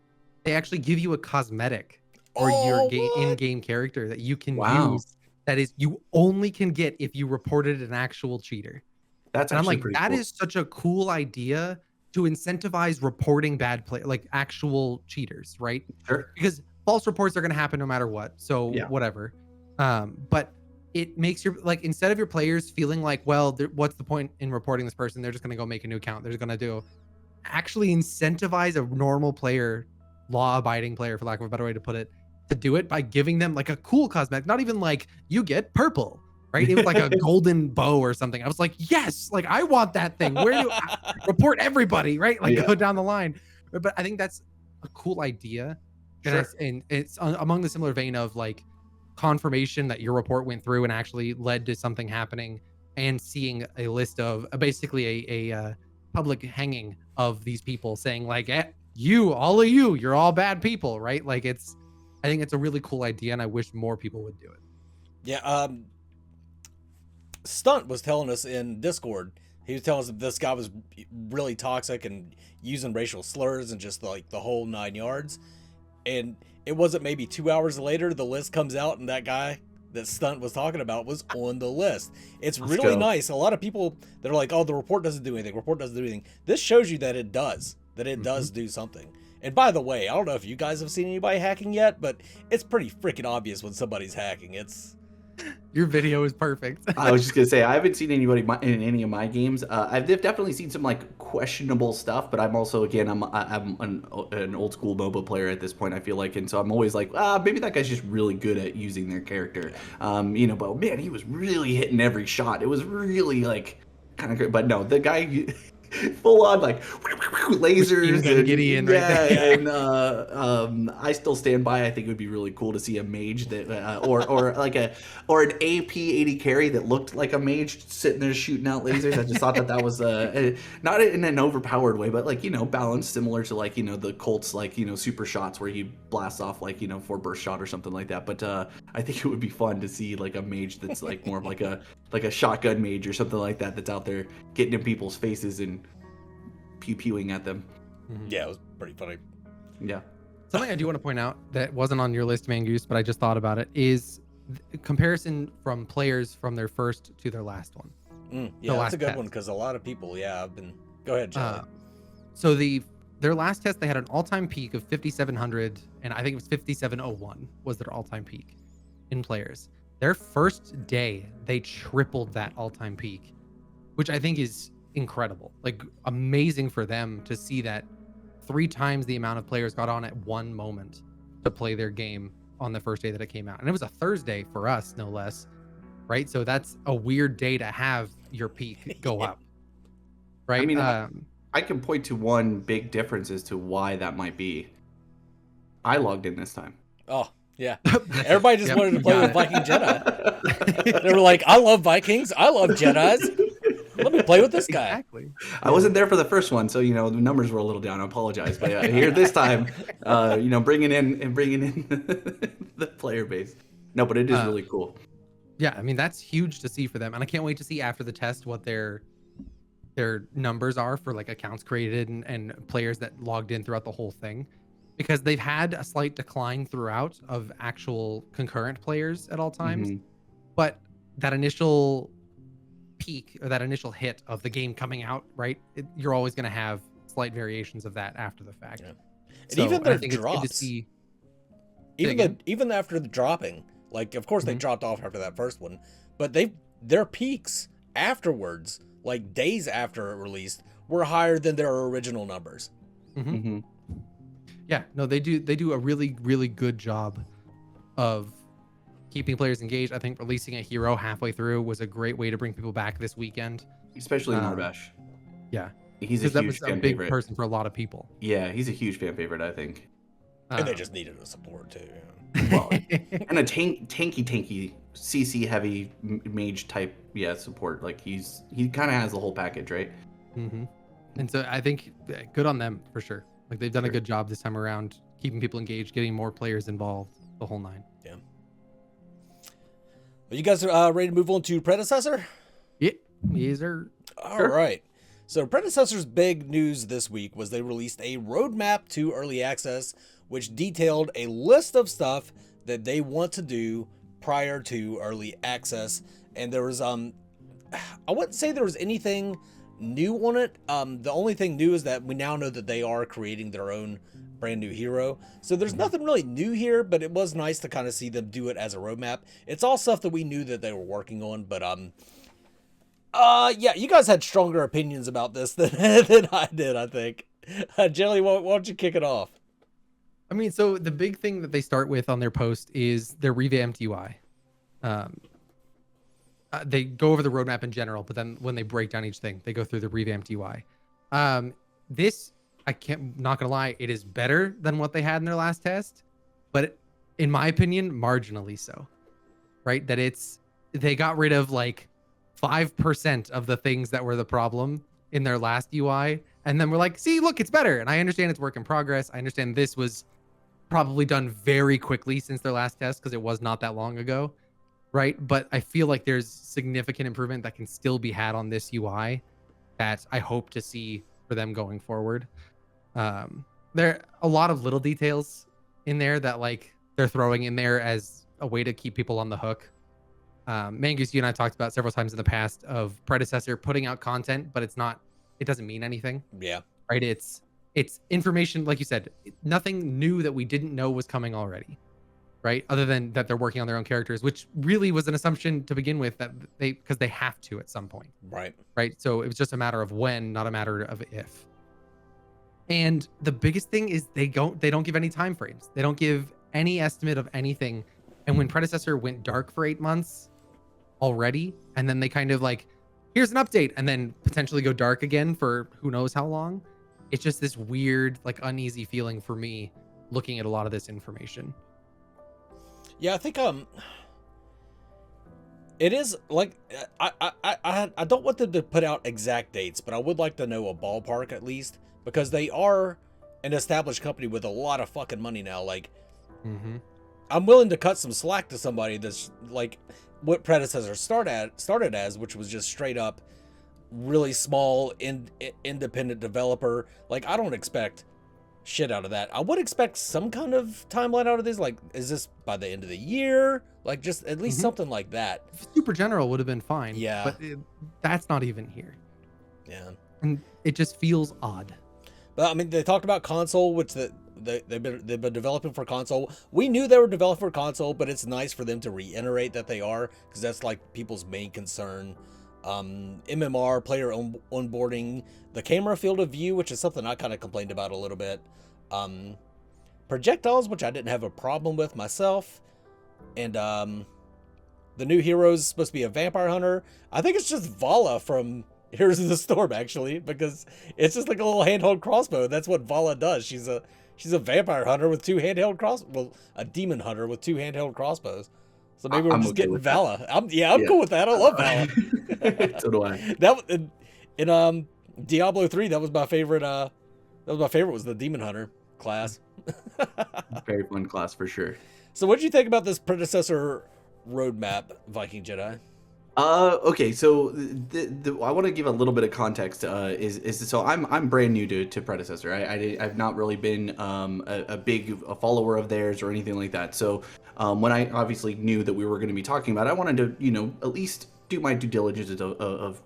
they actually give you a cosmetic or your in-game character that you can use. That is, you only can get if you reported an actual cheater. That's, and I'm like, that cool. Is such a cool idea to incentivize reporting bad play, like actual cheaters, right? Sure. Because false reports are going to happen no matter what. So whatever. But it makes your, instead of your players feeling like, well, what's the point in reporting this person? They're just going to go make a new account. They're just going to actually incentivize a normal player, law-abiding player, for lack of a better way to put it, to do it by giving them a cool cosmetic. Not even you get purple, right? It was a golden bow or something. I was like, yes, I want that thing. Where do I report everybody, right? Go down the line. But I think that's a cool idea. Sure. And it's among the similar vein of confirmation that your report went through and actually led to something happening, and seeing a list of basically a public hanging of these people saying all of you're all bad people, right? I think it's a really cool idea, and I wish more people would do it. Yeah. Stunt was telling us in Discord, he was telling us that this guy was really toxic and using racial slurs and just the whole 9 yards. And it wasn't maybe 2 hours later, the list comes out, and that guy that Stunt was talking about was on the list. It's really nice. A lot of people that are like, oh, the report doesn't do anything. This shows you that it does. That it does do something. And by the way, I don't know if you guys have seen anybody hacking yet, but it's pretty freaking obvious when somebody's hacking. Your video is perfect. I was just gonna say, I haven't seen anybody in any of my games. I've definitely seen some questionable stuff, but I'm also, again, I'm an old school MOBA player at this point, I feel like, and so I'm always maybe that guy's just really good at using their character. But man, he was really hitting every shot. It was really kind of great. But no, the guy full on lasers and Gideon, and I still stand by. I think it would be really cool to see a mage that or an AP 80 carry that looked like a mage sitting there shooting out lasers. I just thought that was not in an overpowered way, but balanced, similar to the Colts super shots where he blasts off 4 burst shot or something like that. But I think it would be fun to see a mage that's more of a shotgun mage or something like that, that's out there getting in people's faces and pew-pewing at them. Yeah, it was pretty funny. Yeah. Something I do want to point out that wasn't on your list, Mangoose, but I just thought about it, is comparison from players from their first to their last one. Yeah, that's a good one, because a lot of people, have been... Go ahead, Jelly. So their last test, they had an all-time peak of 5,700, and I think it was 5,701 was their all-time peak in players. Their first day, they tripled that all-time peak, which I think is incredible. Amazing for them to see that 3 times the amount of players got on at one moment to play their game on the first day that it came out, and it was a Thursday for us, no less, right? So that's a weird day to have your peak go up, right? I mean, I can point to one big difference as to why that might be. I logged in this time. Oh, yeah. Everybody just Yep, wanted to you play got with Viking Jedi. They were like, I love Vikings. I love Jedis. Let me play with this guy. Exactly. I wasn't there for the first one, so the numbers were a little down. I apologize, but here this time, bringing in the player base. No, but it is really cool. Yeah, I mean that's huge to see for them, and I can't wait to see after the test what their numbers are for like accounts created and players that logged in throughout the whole thing, because they've had a slight decline throughout of actual concurrent players at all times, but that initial peak or that initial hit of the game coming out, right? You're always going to have slight variations of that after the fact. Yeah. And So, even their I think it's good to drops, see. even after the dropping, like of course they dropped off after that first one, but their peaks afterwards, like days after it released, were higher than their original numbers. Yeah, no, they do a really, really good job of keeping players engaged. I think releasing a hero halfway through was a great way to bring people back this weekend. Especially Norbash. Yeah. He's a that huge was a fan big favorite. person for a lot of people. Yeah, he's a huge fan favorite, I think. And they just needed a support too. Well, and a tanky CC heavy mage type support. Like he kind of has the whole package, right? And so I think good on them for sure. Like they've done a good job this time around, keeping people engaged, getting more players involved, the whole nine. Yeah. Are you guys ready to move on to Predecessor? Yeah, yes, sir. All right. So Predecessor's big news this week was they released a roadmap to early access, which detailed a list of stuff that they want to do prior to early access. And there was I wouldn't say there was anything new on it. The only thing new is that we now know that they are creating their own brand new hero. So there's nothing really new here, but it was nice to kind of see them do it as a roadmap. It's all stuff that we knew that they were working on, but yeah, you guys had stronger opinions about this than I did, I think. Jelly, why don't you kick it off? I mean, so the big thing that they start with on their post is their revamped UI. They go over the roadmap in general, but then when they break down each thing, they go through the revamped UI. This, not gonna lie, it is better than what they had in their last test, but in my opinion, marginally so. Right? That they got rid of like 5% of the things that were the problem in their last UI, and then we're like, see, look, it's better. And I understand it's work in progress. I understand this was probably done very quickly since their last test because it was not that long ago, right? But I feel like there's significant improvement that can still be had on this UI that I hope to see for them going forward. There are a lot of little details in there that like they're throwing in there as a way to keep people on the hook. Mangus, you and I talked about several times in the past of Predecessor putting out content, but it doesn't mean anything. Yeah. Right. It's information, like you said, nothing new that we didn't know was coming already. Right. Other than that they're working on their own characters, which really was an assumption to begin with that because they have to at some point. Right. Right. So it was just a matter of when, not a matter of if. And the biggest thing is they don't give any time frames. They don't give any estimate of anything. And when Predecessor went dark for 8 months already, and then they kind of like, here's an update, and then potentially go dark again for who knows how long. It's just this weird, like uneasy feeling for me looking at a lot of this information. Yeah, I think it is like I don't want them to put out exact dates, but I would like to know a ballpark at least, because they are an established company with a lot of fucking money now. Like, I'm willing to cut some slack to somebody that's like what Predecessor started as, which was just straight up really small independent developer. Like, I don't expect shit out of that. I would expect some kind of timeline out of this. Like, is this by the end of the year? Like, just at least something like that. Super general would have been fine. Yeah. But that's not even here. Yeah. And it just feels odd. But I mean, they talked about console, which they've been developing for console. We knew they were developing for console, but it's nice for them to reiterate that they are, because that's like people's main concern. MMR, player onboarding, the camera field of view, which is something I kind of complained about a little bit. projectiles, which I didn't have a problem with myself, and the new hero is supposed to be a vampire hunter. I think it's just Vala from Heroes of the Storm, actually, because it's just like a little handheld crossbow. That's what Vala does. She's a vampire hunter with two handheld well, a demon hunter with two handheld crossbows. So maybe we're just getting Vala. I'm cool with that. I love Vala. So do I. That in Diablo 3, that was my favorite. Was the demon hunter class. Very fun class for sure. So what did you think about this predecessor roadmap, VikingJedi? Okay, so I want to give a little bit of context. So I'm brand new to Predecessor. I've not really been a big follower of theirs or anything like that. So when I obviously knew that we were going to be talking about it, I wanted to at least do my due diligence of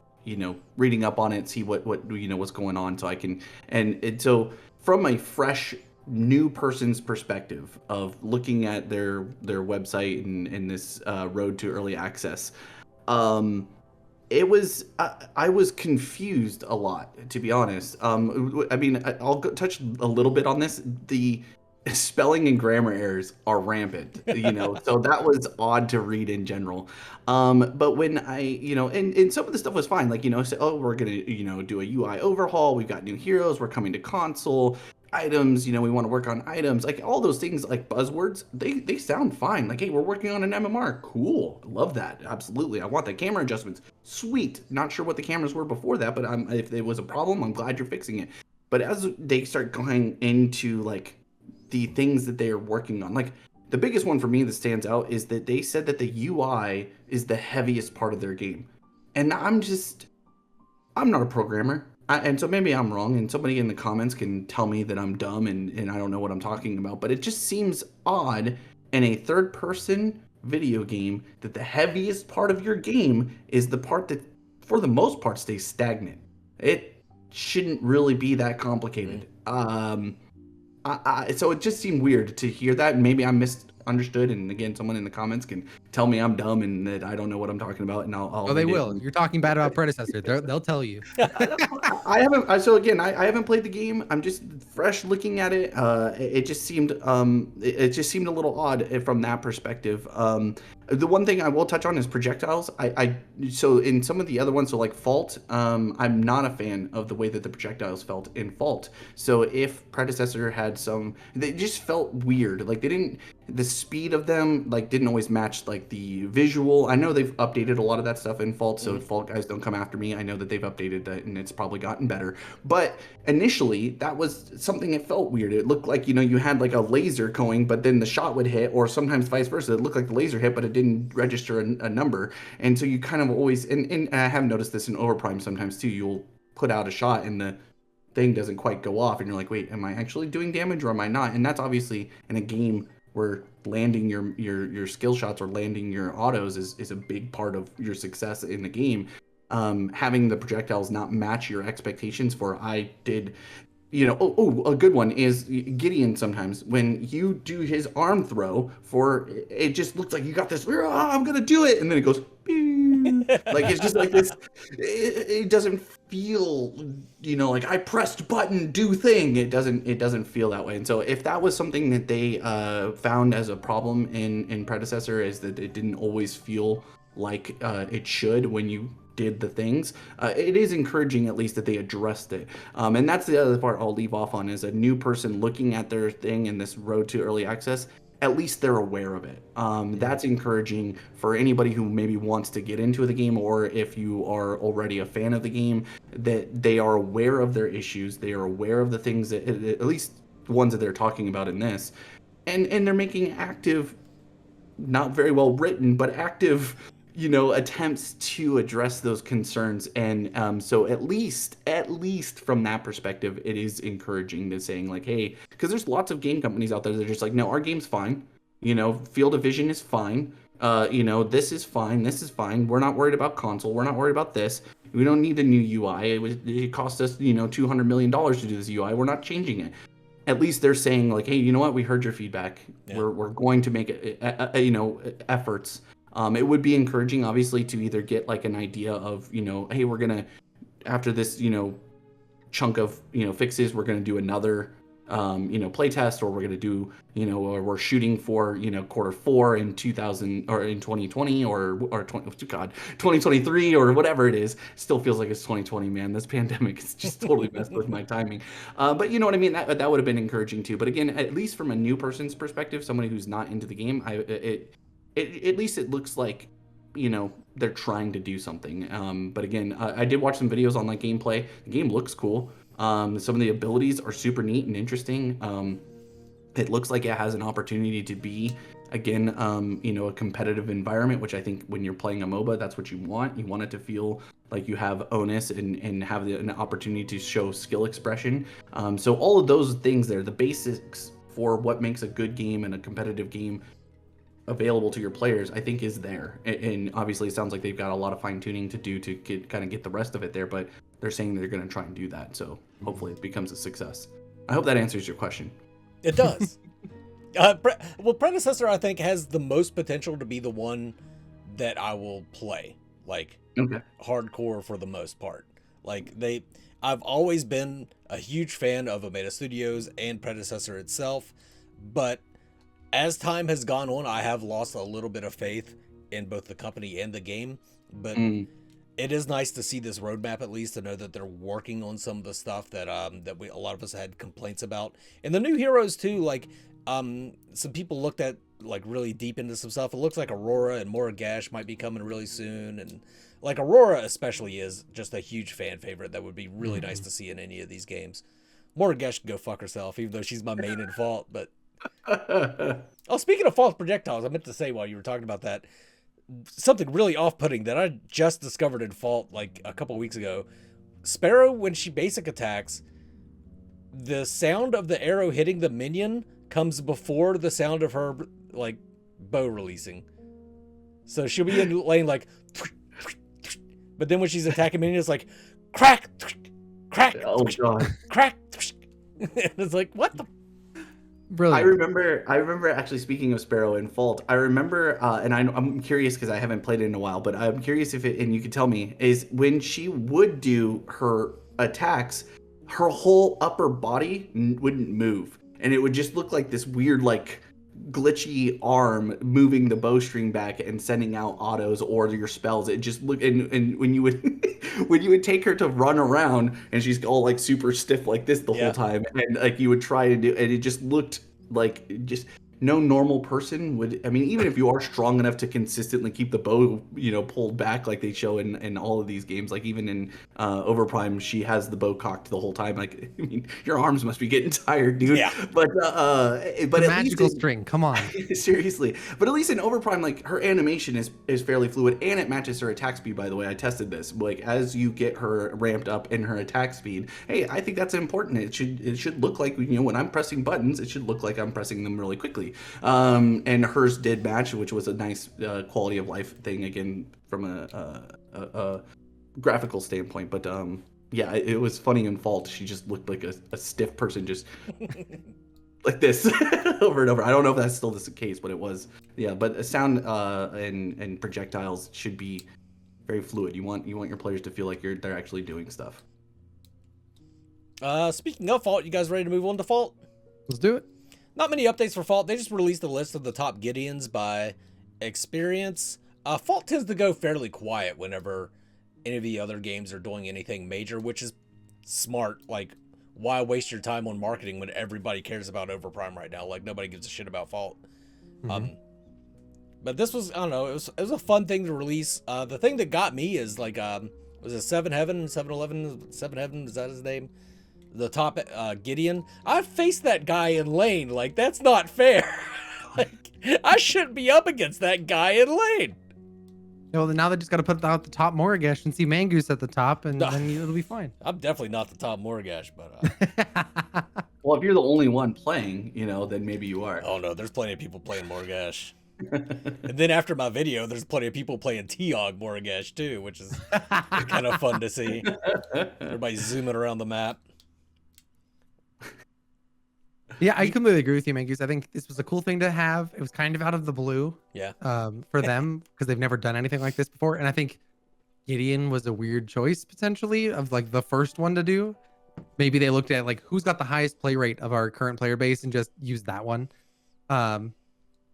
reading up on it, see what what's going on, so I can and so from a fresh new person's perspective of looking at their website and this road to early access. It was I was confused a lot, to be honest. I mean, I'll touch a little bit on this. The spelling and grammar errors are rampant, so that was odd to read in general. But when I, and some of the stuff was fine, like, say, oh, we're gonna, do a UI overhaul. We've got new heroes. We're coming to console. Items, we want to work on items, like all those things, like buzzwords, they sound fine. Like, hey, we're working on an MMR. Cool. Love that. Absolutely. I want the camera adjustments. Sweet. Not sure what the cameras were before that, but if it was a problem, I'm glad you're fixing it. But as they start going into like the things that they are working on, like the biggest one for me that stands out is that they said that the UI is the heaviest part of their game. And I'm not a programmer. And so maybe I'm wrong, and somebody in the comments can tell me that I'm dumb and I don't know what I'm talking about, but it just seems odd in a third-person video game that the heaviest part of your game is the part that, for the most part, stays stagnant. It shouldn't really be that complicated. So it just seemed weird to hear that, and maybe I misunderstood, and again, someone in the comments can tell me I'm dumb and that I don't know what I'm talking about, and I'll Oh, they will. You're talking bad about Predecessor. They'll tell you. I haven't. So again, I haven't played the game. I'm just fresh looking at it. It just seemed a little odd from that perspective. The one thing I will touch on is projectiles. So in some of the other ones, so like Fault, I'm not a fan of the way that the projectiles felt in Fault. So if Predecessor had they just felt weird. Like the speed of them like didn't always match like the visual. I know they've updated a lot of that stuff in Fault, so Fault guys, don't come after me. I know that they've updated that and it's probably gotten better. But initially, that was something that felt weird. It looked like, you had like a laser going, but then the shot would hit, or sometimes vice versa. It looked like the laser hit, but it didn't register a number. And so you kind of always, and I have noticed this in Overprime sometimes too, you'll put out a shot and the thing doesn't quite go off, and you're like, wait, am I actually doing damage or am I not? And that's obviously in a game where landing your skill shots or landing your autos is a big part of your success in the game. Having the projectiles not match your expectations for, a good one is Gideon. Sometimes when you do his arm throw for, it just looks like you got this, I'm gonna do it, and then it goes like it's just like this. It doesn't feel, like I pressed button, do thing. It doesn't feel that way. And so if that was something that they found as a problem in Predecessor, is that it didn't always feel like it should when you did the things, it is encouraging at least that they addressed it. And that's the other part I'll leave off on, is a new person looking at their thing in this road to early access. At least they're aware of it. That's encouraging for anybody who maybe wants to get into the game, or if you are already a fan of the game, that they are aware of their issues. They are aware of the things that, at least the ones that they're talking about in this, and they're making active, not very well written, but active, attempts to address those concerns. And so at least from that perspective, it is encouraging to saying like, hey, because there's lots of game companies out there that are just like, no, our game's fine. Field of vision is fine. This is fine. We're not worried about console. We're not worried about this. We don't need a new UI. It cost us, $200 million to do this UI. We're not changing it. At least they're saying like, hey, you know what? We heard your feedback. Yeah. We're going to make efforts. It would be encouraging, obviously, to either get like an idea of, hey, we're gonna, after this, chunk of, fixes, we're gonna do another playtest, or we're going to do, or we're shooting for, Q4 in 2000 or in 2020 or 2023 or whatever it is. Still feels like it's 2020, man. This pandemic has just totally messed with my timing. But you know what I mean? That would have been encouraging too. But again, at least from a new person's perspective, somebody who's not into the game, at least it looks like, they're trying to do something. But again, I did watch some videos on like gameplay. The game looks cool. Some of the abilities are super neat and interesting. It looks like it has an opportunity to be, again, a competitive environment, which I think when you're playing a MOBA, that's what you want. You want it to feel like you have onus and have an opportunity to show skill expression. So all of those things there, the basics for what makes a good game and a competitive game available to your players, I think is there. And obviously it sounds like they've got a lot of fine tuning to do to get the rest of it there, but they're saying they're going to try and do that. So hopefully it becomes a success. I hope that answers your question. It does. Predecessor, I think, has the most potential to be the one that I will play, like, hardcore for the most part. Like, I've always been a huge fan of Omega Studios and Predecessor itself, but as time has gone on, I have lost a little bit of faith in both the company and the game, but it is nice to see this roadmap, at least to know that they're working on some of the stuff that a lot of us had complaints about. And the new heroes too, like some people looked at like really deep into some stuff. It looks like Aurora and Moragash might be coming really soon, and like Aurora especially is just a huge fan favorite that would be really nice to see in any of these games. Moragash can go fuck herself, even though she's my main in Fault, but oh, speaking of false projectiles, I meant to say while you were talking about that, something really off-putting that I just discovered in Fault like a couple weeks ago. Sparrow, when she basic attacks, the sound of the arrow hitting the minion comes before the sound of her like bow releasing. So she'll be in lane like, but then when she's attacking minions, it's like crack, crack, oh god, crack. And it's like, what the. Brilliant. I remember actually, speaking of Sparrow in Fault, I remember, and I'm curious because I haven't played it in a while, but I'm curious if it, and you can tell me, is when she would do her attacks, her whole upper body wouldn't move, and it would just look like this weird, like, glitchy arm moving the bowstring back and sending out autos or your spells. It just looked, and when you would take her to run around and she's all like super stiff like this the whole time, and like you would try to do, and it just looked like just no normal person would. I mean, even if you are strong enough to consistently keep the bow, pulled back like they show in all of these games, like even in Overprime, she has the bow cocked the whole time. Like, I mean, your arms must be getting tired, dude. Yeah. But the at magical least string, come on. Seriously. But at least in Overprime, like her animation is fairly fluid, and it matches her attack speed. By the way, I tested this. Like as you get her ramped up in her attack speed, hey, I think that's important. It should look like when I'm pressing buttons, it should look like I'm pressing them really quickly. And hers did match, which was a nice quality of life thing, again, from a graphical standpoint. But yeah, it was funny in Fault. She just looked like a stiff person, just like this over and over. I don't know if that's still the case, but it was. Yeah, but sound and projectiles should be very fluid. You want your players to feel like they're actually doing stuff. Speaking of Fault, you guys ready to move on to Fault? Let's do it. Not many updates for Fault. They just released a list of the top Gideons by experience. Fault tends to go fairly quiet whenever any of the other games are doing anything major, which is smart. Like, why waste your time on marketing when everybody cares about Overprime right now? Like, nobody gives a shit about Fault. But this was, I don't know, it was a fun thing to release. The thing that got me is like, was it 7-Heaven, 7-Eleven, 7-Heaven, is that his name? The top Gideon. I faced that guy in lane. Like, that's not fair. Like, I shouldn't be up against that guy in lane. Well, now they just got to put out the top Moragash and see Mangoose at the top, and then it'll be fine. I'm definitely not the top Moragash, but well, if you're the only one playing, then maybe you are. Oh no, there's plenty of people playing Moragash. And then after my video, there's plenty of people playing T-Og Moragash too, which is kind of fun to see. Everybody zooming around the map. Yeah, I completely agree with you, Mangoose. I think this was a cool thing to have. It was kind of out of the blue. Yeah. For them, because they've never done anything like this before. And I think Gideon was a weird choice, potentially, of like the first one to do. maybe they looked at like who's got the highest play rate of our current player base and just used that one. But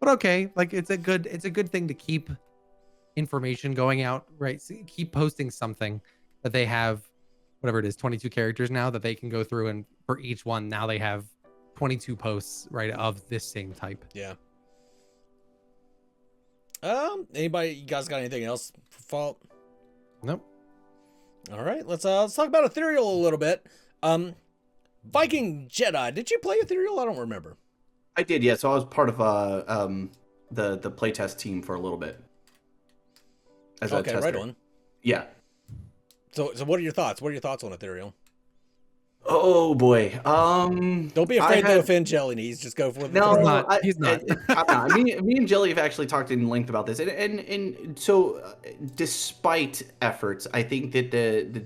okay, like it's a good thing to keep information going out, right? So keep posting something that they have, whatever it is, 22 characters now that they can go through, and for each one now they have 22 posts, right, of this same type. Yeah. Anybody, you guys got anything else for Fault? Nope. All right, let's talk about Ethereal a little bit. VikingJedi, did you play Ethereal? I don't remember. I did, yeah. So I was part of the playtest team for a little bit. As a tester. Right on. Yeah. So what are your thoughts? What are your thoughts on Ethereal? Oh boy. Don't be afraid to offend JelllyKnees. Just go for it. No, he's not. I'm not. Me and Jelly have actually talked in length about this, and so despite efforts, I think that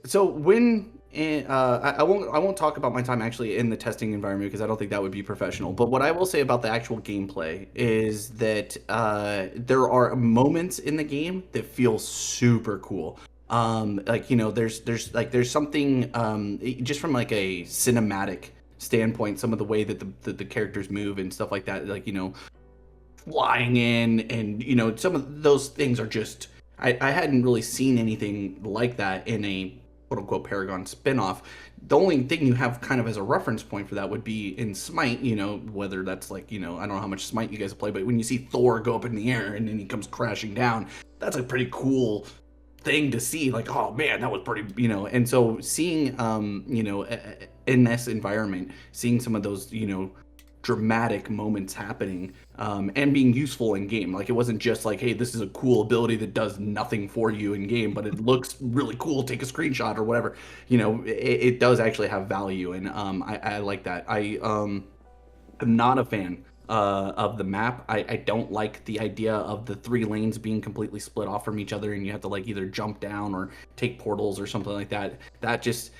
so when I won't talk about my time actually in the testing environment because I don't think that would be professional. But what I will say about the actual gameplay is that there are moments in the game that feel super cool. Like, you know, there's something just from like a cinematic standpoint, some of the way that the characters move and stuff like that, like, you know, flying in, and, you know, some of those things are just I hadn't really seen anything like that in a quote unquote Paragon spinoff. The only thing you have kind of as a reference point for that would be in Smite, you know, whether that's like, you know, I don't know how much Smite you guys play, but when you see Thor go up in the air and then he comes crashing down, that's a pretty cool thing to see. Like, oh man, that was pretty, you know. And so seeing you know, in this environment, seeing some of those, you know, dramatic moments happening and being useful in game, like it wasn't just like, hey, this is a cool ability that does nothing for you in game, but it looks really cool, take a screenshot or whatever, you know, it does actually have value. And I like that. I am not a fan of the map. I don't like the idea of the 3 lanes being completely split off from each other and you have to like either jump down or take portals or something like that. That just,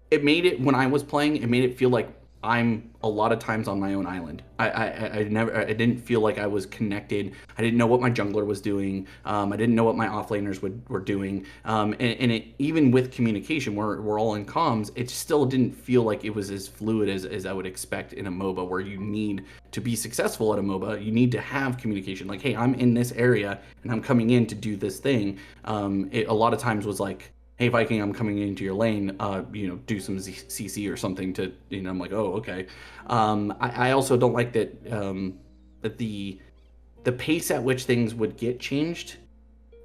it made it, when I was playing, it made it feel like I'm a lot of times on my own island. I didn't feel like I was connected. I didn't know what my jungler was doing. I didn't know what my offlaners were doing. And it, even with communication, we're all in comms, it still didn't feel like it was as fluid as I would expect in a MOBA, where you need to be successful at a MOBA. You need to have communication. Like, hey, I'm in this area and I'm coming in to do this thing. It a lot of times was like, hey, Viking, I'm coming into your lane, you know, do some CC or something to, you know, I'm like, oh, okay. I also don't like that, that the pace at which things would get changed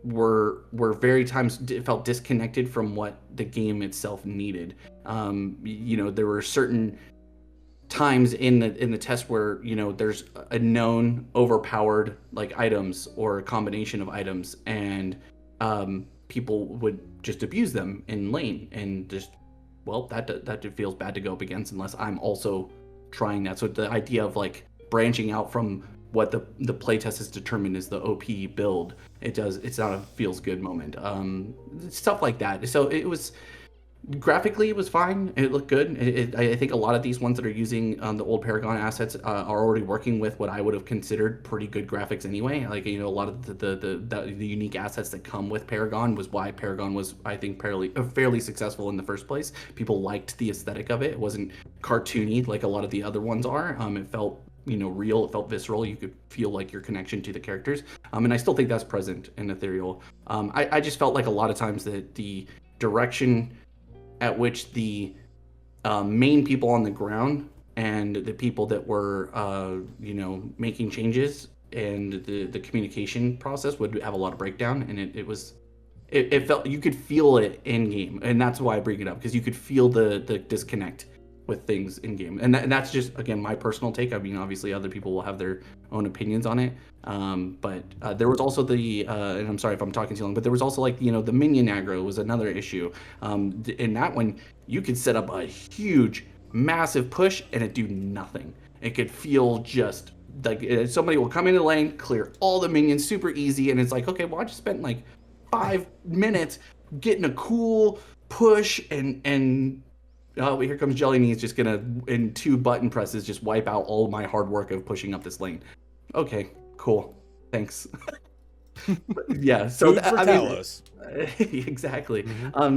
were very times felt disconnected from what the game itself needed. You know, there were certain times in the test where, you know, there's a known overpowered like items or a combination of items, and people would just abuse them in lane, and just, well, that feels bad to go up against unless I'm also trying that. So the idea of like branching out from what the playtest has determined is the OP build, it's not a feels good moment. Stuff like that. So it was, graphically it was fine. It looked good. I think a lot of these ones that are using the old Paragon assets are already working with what I would have considered pretty good graphics anyway. Like, you know, a lot of the unique assets that come with Paragon was why Paragon was, I think, fairly successful in the first place. People liked the aesthetic of it. It wasn't cartoony like a lot of the other ones are. It felt, you know, real. It felt visceral. You could feel like your connection to the characters. And I still think that's present in Ethereal. I just felt like a lot of times that the direction at which the main people on the ground and the people that were, you know, making changes and the communication process would have a lot of breakdown, and it felt, you could feel it in game, and that's why I bring it up, because you could feel the disconnect with things in game, and that's just, again, my personal take. I mean, obviously other people will have their own opinions on it, but there was also the and I'm sorry if I'm talking too long, but there was also, like, you know, the minion aggro was another issue. In that one, you could set up a huge massive push and it do nothing. It could feel just like somebody will come into the lane, clear all the minions super easy, and it's like, okay, well, I just spent like 5 minutes getting a cool push, and oh, here comes JelllyKnees, just gonna, in 2 button presses, just wipe out all my hard work of pushing up this lane. Okay, cool. Thanks. Yeah, so Food for I mean, Talos. exactly.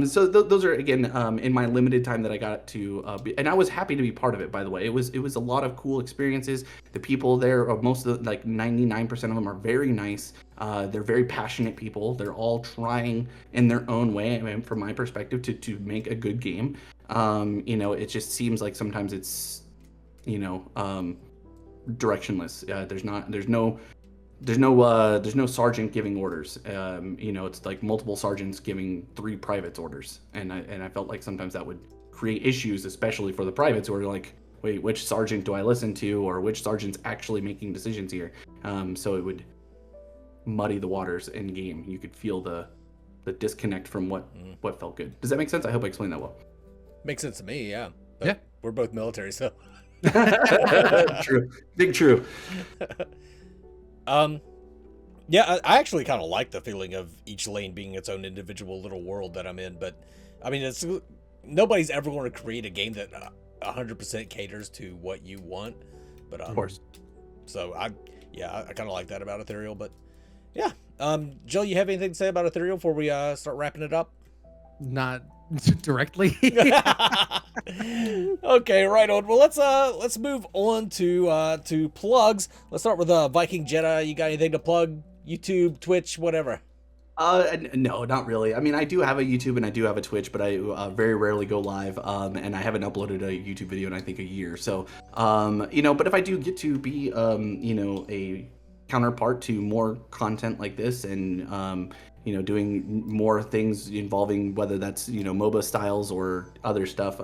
So those are again in my limited time that I got to, and I was happy to be part of it. By the way, it was a lot of cool experiences. The people there, most of the, like 99% of them are very nice. They're very passionate people. They're all trying in their own way, I mean, from my perspective, to make a good game. It just seems like sometimes it's, directionless. There's no sergeant giving orders. It's like multiple sergeants giving 3 privates orders, and I felt like sometimes that would create issues, especially for the privates who are like, wait, which sergeant do I listen to, or which sergeant's actually making decisions here? So it would muddy the waters in game. You could feel the disconnect from what felt good. Does that make sense? I hope I explained that well. Makes sense to me, yeah. But Yeah. we're both military, so. True. Big true. Yeah, I actually kind of like the feeling of each lane being its own individual little world that I'm in, but I mean, nobody's ever going to create a game that 100% caters to what you want, but Of course. So I kind of like that about Ethereal, but yeah. Jill, you have anything to say about Ethereal before we start wrapping it up? Not directly. Okay, right on. Well, let's move on to plugs. Let's start with VikingJedi. You got anything to plug? YouTube, Twitch, whatever. No, not really. I mean, I do have a YouTube and I do have a Twitch, but I very rarely go live. And I haven't uploaded a YouTube video in I think a year. So, but if I do get to be, a counterpart to more content like this, and doing more things involving whether that's MOBA styles or other stuff,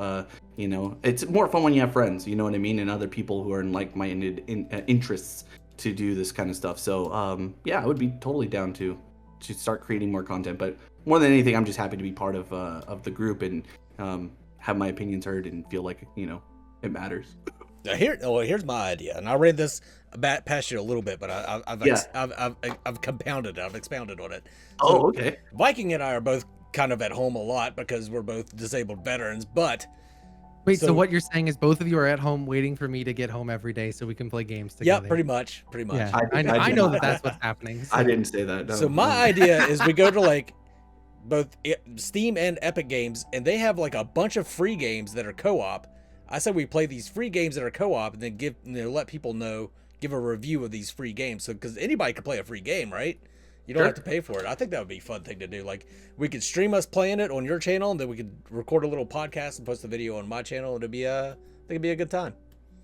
it's more fun when you have friends, you know what I mean, and other people who are in like-minded interests to do this kind of stuff. So I would be totally down to start creating more content, but more than anything, I'm just happy to be part of the group and have my opinions heard and feel like it matters. Here's my idea, and I read this past you a little bit, but I've compounded it. I've expounded on it. So Okay. Viking and I are both kind of at home a lot because we're both disabled veterans, but Wait, so what you're saying is both of you are at home waiting for me to get home every day so we can play games together? yeah, pretty much. Yeah, I know that's what's happening. So. I didn't say that. No. So my idea is we go to like both Steam and Epic Games, and they have like a bunch of free games that are co-op. I said we play these free games that are co-op, and then let people know, give a review of these free games. So because anybody can play a free game, right? You don't have to pay for it. I think that would be a fun thing to do. Like, we could stream us playing it on your channel, and then we could record a little podcast and post the video on my channel. It'd be I think it'd be a good time.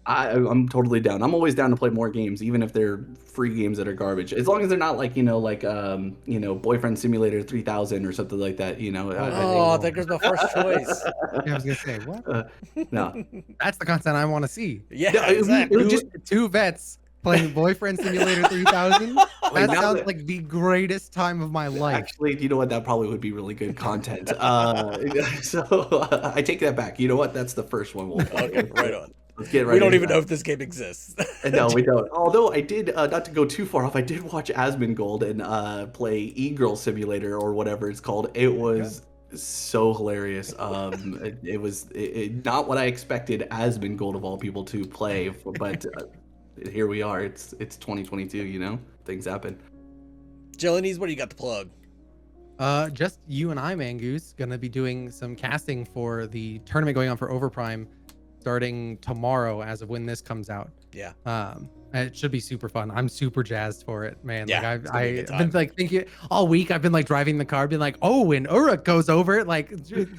I'm totally down. I'm always down to play more games, even if they're free games that are garbage. As long as they're not like Boyfriend Simulator 3000 or something like that. I think there's my first choice. Yeah, I was gonna say what? No. That's the content I want to see. Yeah, No, exactly. it would just Two vets playing Boyfriend Simulator 3000. That now sounds that- like the greatest time of my life. Actually, you know what? That probably would be really good content. So I take that back. You know what? That's the first one we'll play. Okay, right on. Let's get right We don't into even that. know if this game exists. No, we don't. Although I did, not to go too far off, I did watch Asmongold and play E-Girl Simulator or whatever it's called. It was so hilarious. It was not what I expected Asmongold of all people to play, but here we are. It's 2022. Things happen. JelllyKnees, what do you got to plug? Just you and I, Mangoose, gonna be doing some casting for the tournament going on for Overprime starting tomorrow as of when this comes out. Yeah. It should be super fun. I'm super jazzed for it, man. Yeah, Like it's gonna be a good I've been time. like thinking all week. I've been like driving the car, being like, oh, when Uruk goes over it, like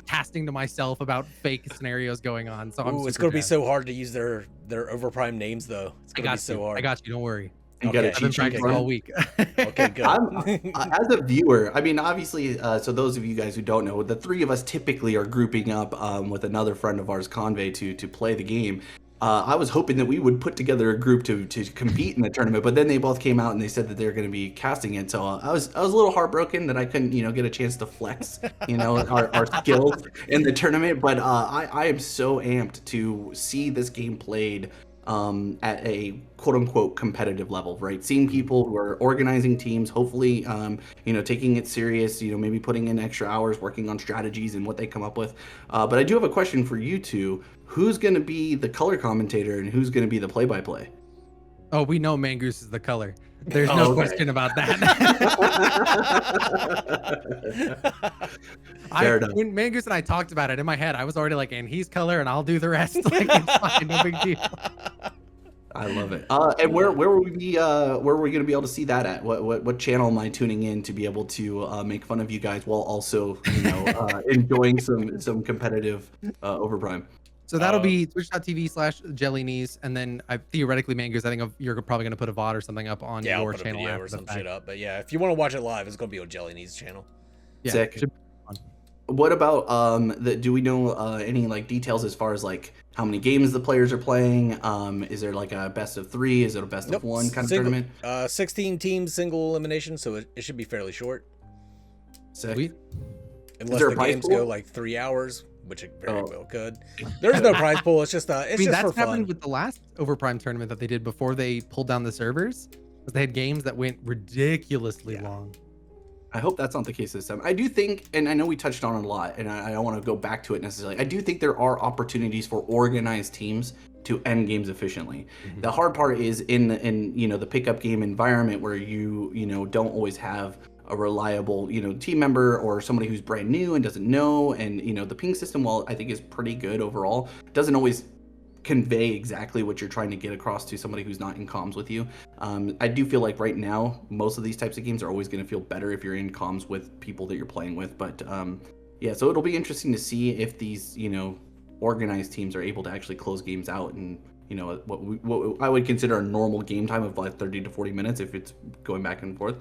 casting to myself about fake scenarios going on. So Ooh, it's gonna be so hard to use their Overprime names though. It's I gonna be got so you. hard. I got you. Don't worry. You got a Okay. I've been cheat sheet practicing for all him? week. Okay, good. As a viewer, I mean, obviously, so those of you guys who don't know, the three of us typically are grouping up with another friend of ours, Convey, to play the game. I was hoping that we would put together a group to compete in the tournament, but then they both came out and they said that they're going to be casting it. So I was a little heartbroken that I couldn't, get a chance to flex, our skills in the tournament. But I am so amped to see this game played at a quote unquote competitive level, right? Seeing people who are organizing teams, hopefully, taking it serious, maybe putting in extra hours working on strategies and what they come up with. But I do have a question for you two. Who's going to be the color commentator and who's going to be the play-by-play? Oh, we know Mangoose is the color. There's Oh, no okay. question about that. Fair enough. When Mangoose and I talked about it in my head, I was already like, and he's color and I'll do the rest. Like, it's fine, no big deal. I love it. And where will we be? Where are we going to be able to see that at? What channel am I tuning in to be able to make fun of you guys while also enjoying some competitive Overprime? So that'll be twitch.tv/Jellyknees, and then theoretically, Mangoose, I think you're probably going to put a VOD or something up on Yeah, I'll your put a channel video after or the some fact. shit up. But yeah, if you want to watch it live, it's gonna be on JellykNees channel. Yeah, Sick. should be fun. What about do we know any like details as far as like how many games the players are playing? Is there like a best of 3? Is it a best of 1 kind of tournament? 16 teams, single elimination, so it should be fairly short. Sick. Sweet. Unless there a the prize games pool? go like 3 hours, which it very well could. There's no prize pool. It's just I mean, just that's for fun. happened with the last Overprime tournament that they did before they pulled down the servers. Was they had games that went ridiculously long. I hope that's not the case this time. I do think, and I know we touched on it a lot, and I don't want to go back to it necessarily. I do think there are opportunities for organized teams to end games efficiently. Mm-hmm. The hard part is in the pickup game environment where you don't always have a reliable team member or somebody who's brand new and doesn't know, and the ping system, while I think is pretty good overall, doesn't always convey exactly what you're trying to get across to somebody who's not in comms with you. I do feel like right now most of these types of games are always going to feel better if you're in comms with people that you're playing with, but yeah, so it'll be interesting to see if these organized teams are able to actually close games out and what I would consider a normal game time of like 30 to 40 minutes if it's going back and forth,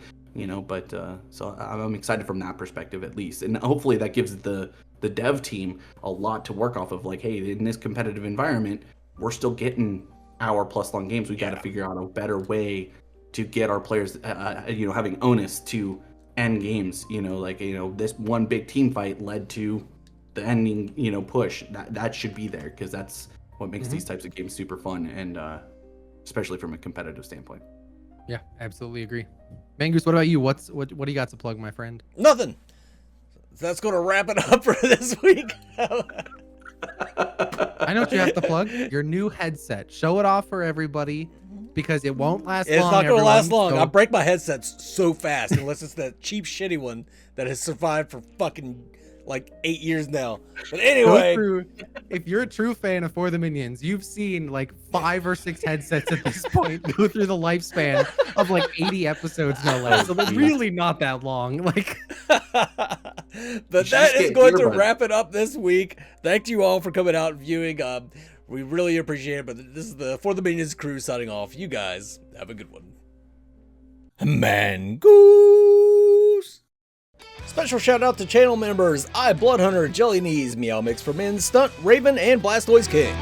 but so I'm excited from that perspective at least, and hopefully that gives the dev team a lot to work off of. Like, hey, in this competitive environment, we're still getting hour-plus long games. We got to figure out a better way to get our players, having onus to end games. This one big team fight led to the ending, push. That should be there because that's what makes these types of games super fun, and especially from a competitive standpoint. Yeah, absolutely agree. Mangoose, what about you? What do you got to plug, my friend? Nothing. That's going to wrap it up for this week. I know what you have to plug. Your new headset. Show it off for everybody because it won't last long. It's not going to last long. So... I break my headsets so fast unless it's that cheap, shitty one that has survived for fucking like 8 years now. But anyway, if you're a true fan of For the Minions, you've seen like 5 or 6 headsets at this point go through the lifespan of like 80 episodes, no less. So they're really not that long. Like, but that is going to wrap it up this week. Thank you all for coming out and viewing. We really appreciate it. But this is the For the Minions crew signing off. You guys have a good one. Mangoose. Special shout out to channel members I, Bloodhunter, JellykNees, Meow Mix for Men, Stunt, Raven, and Blastoise King.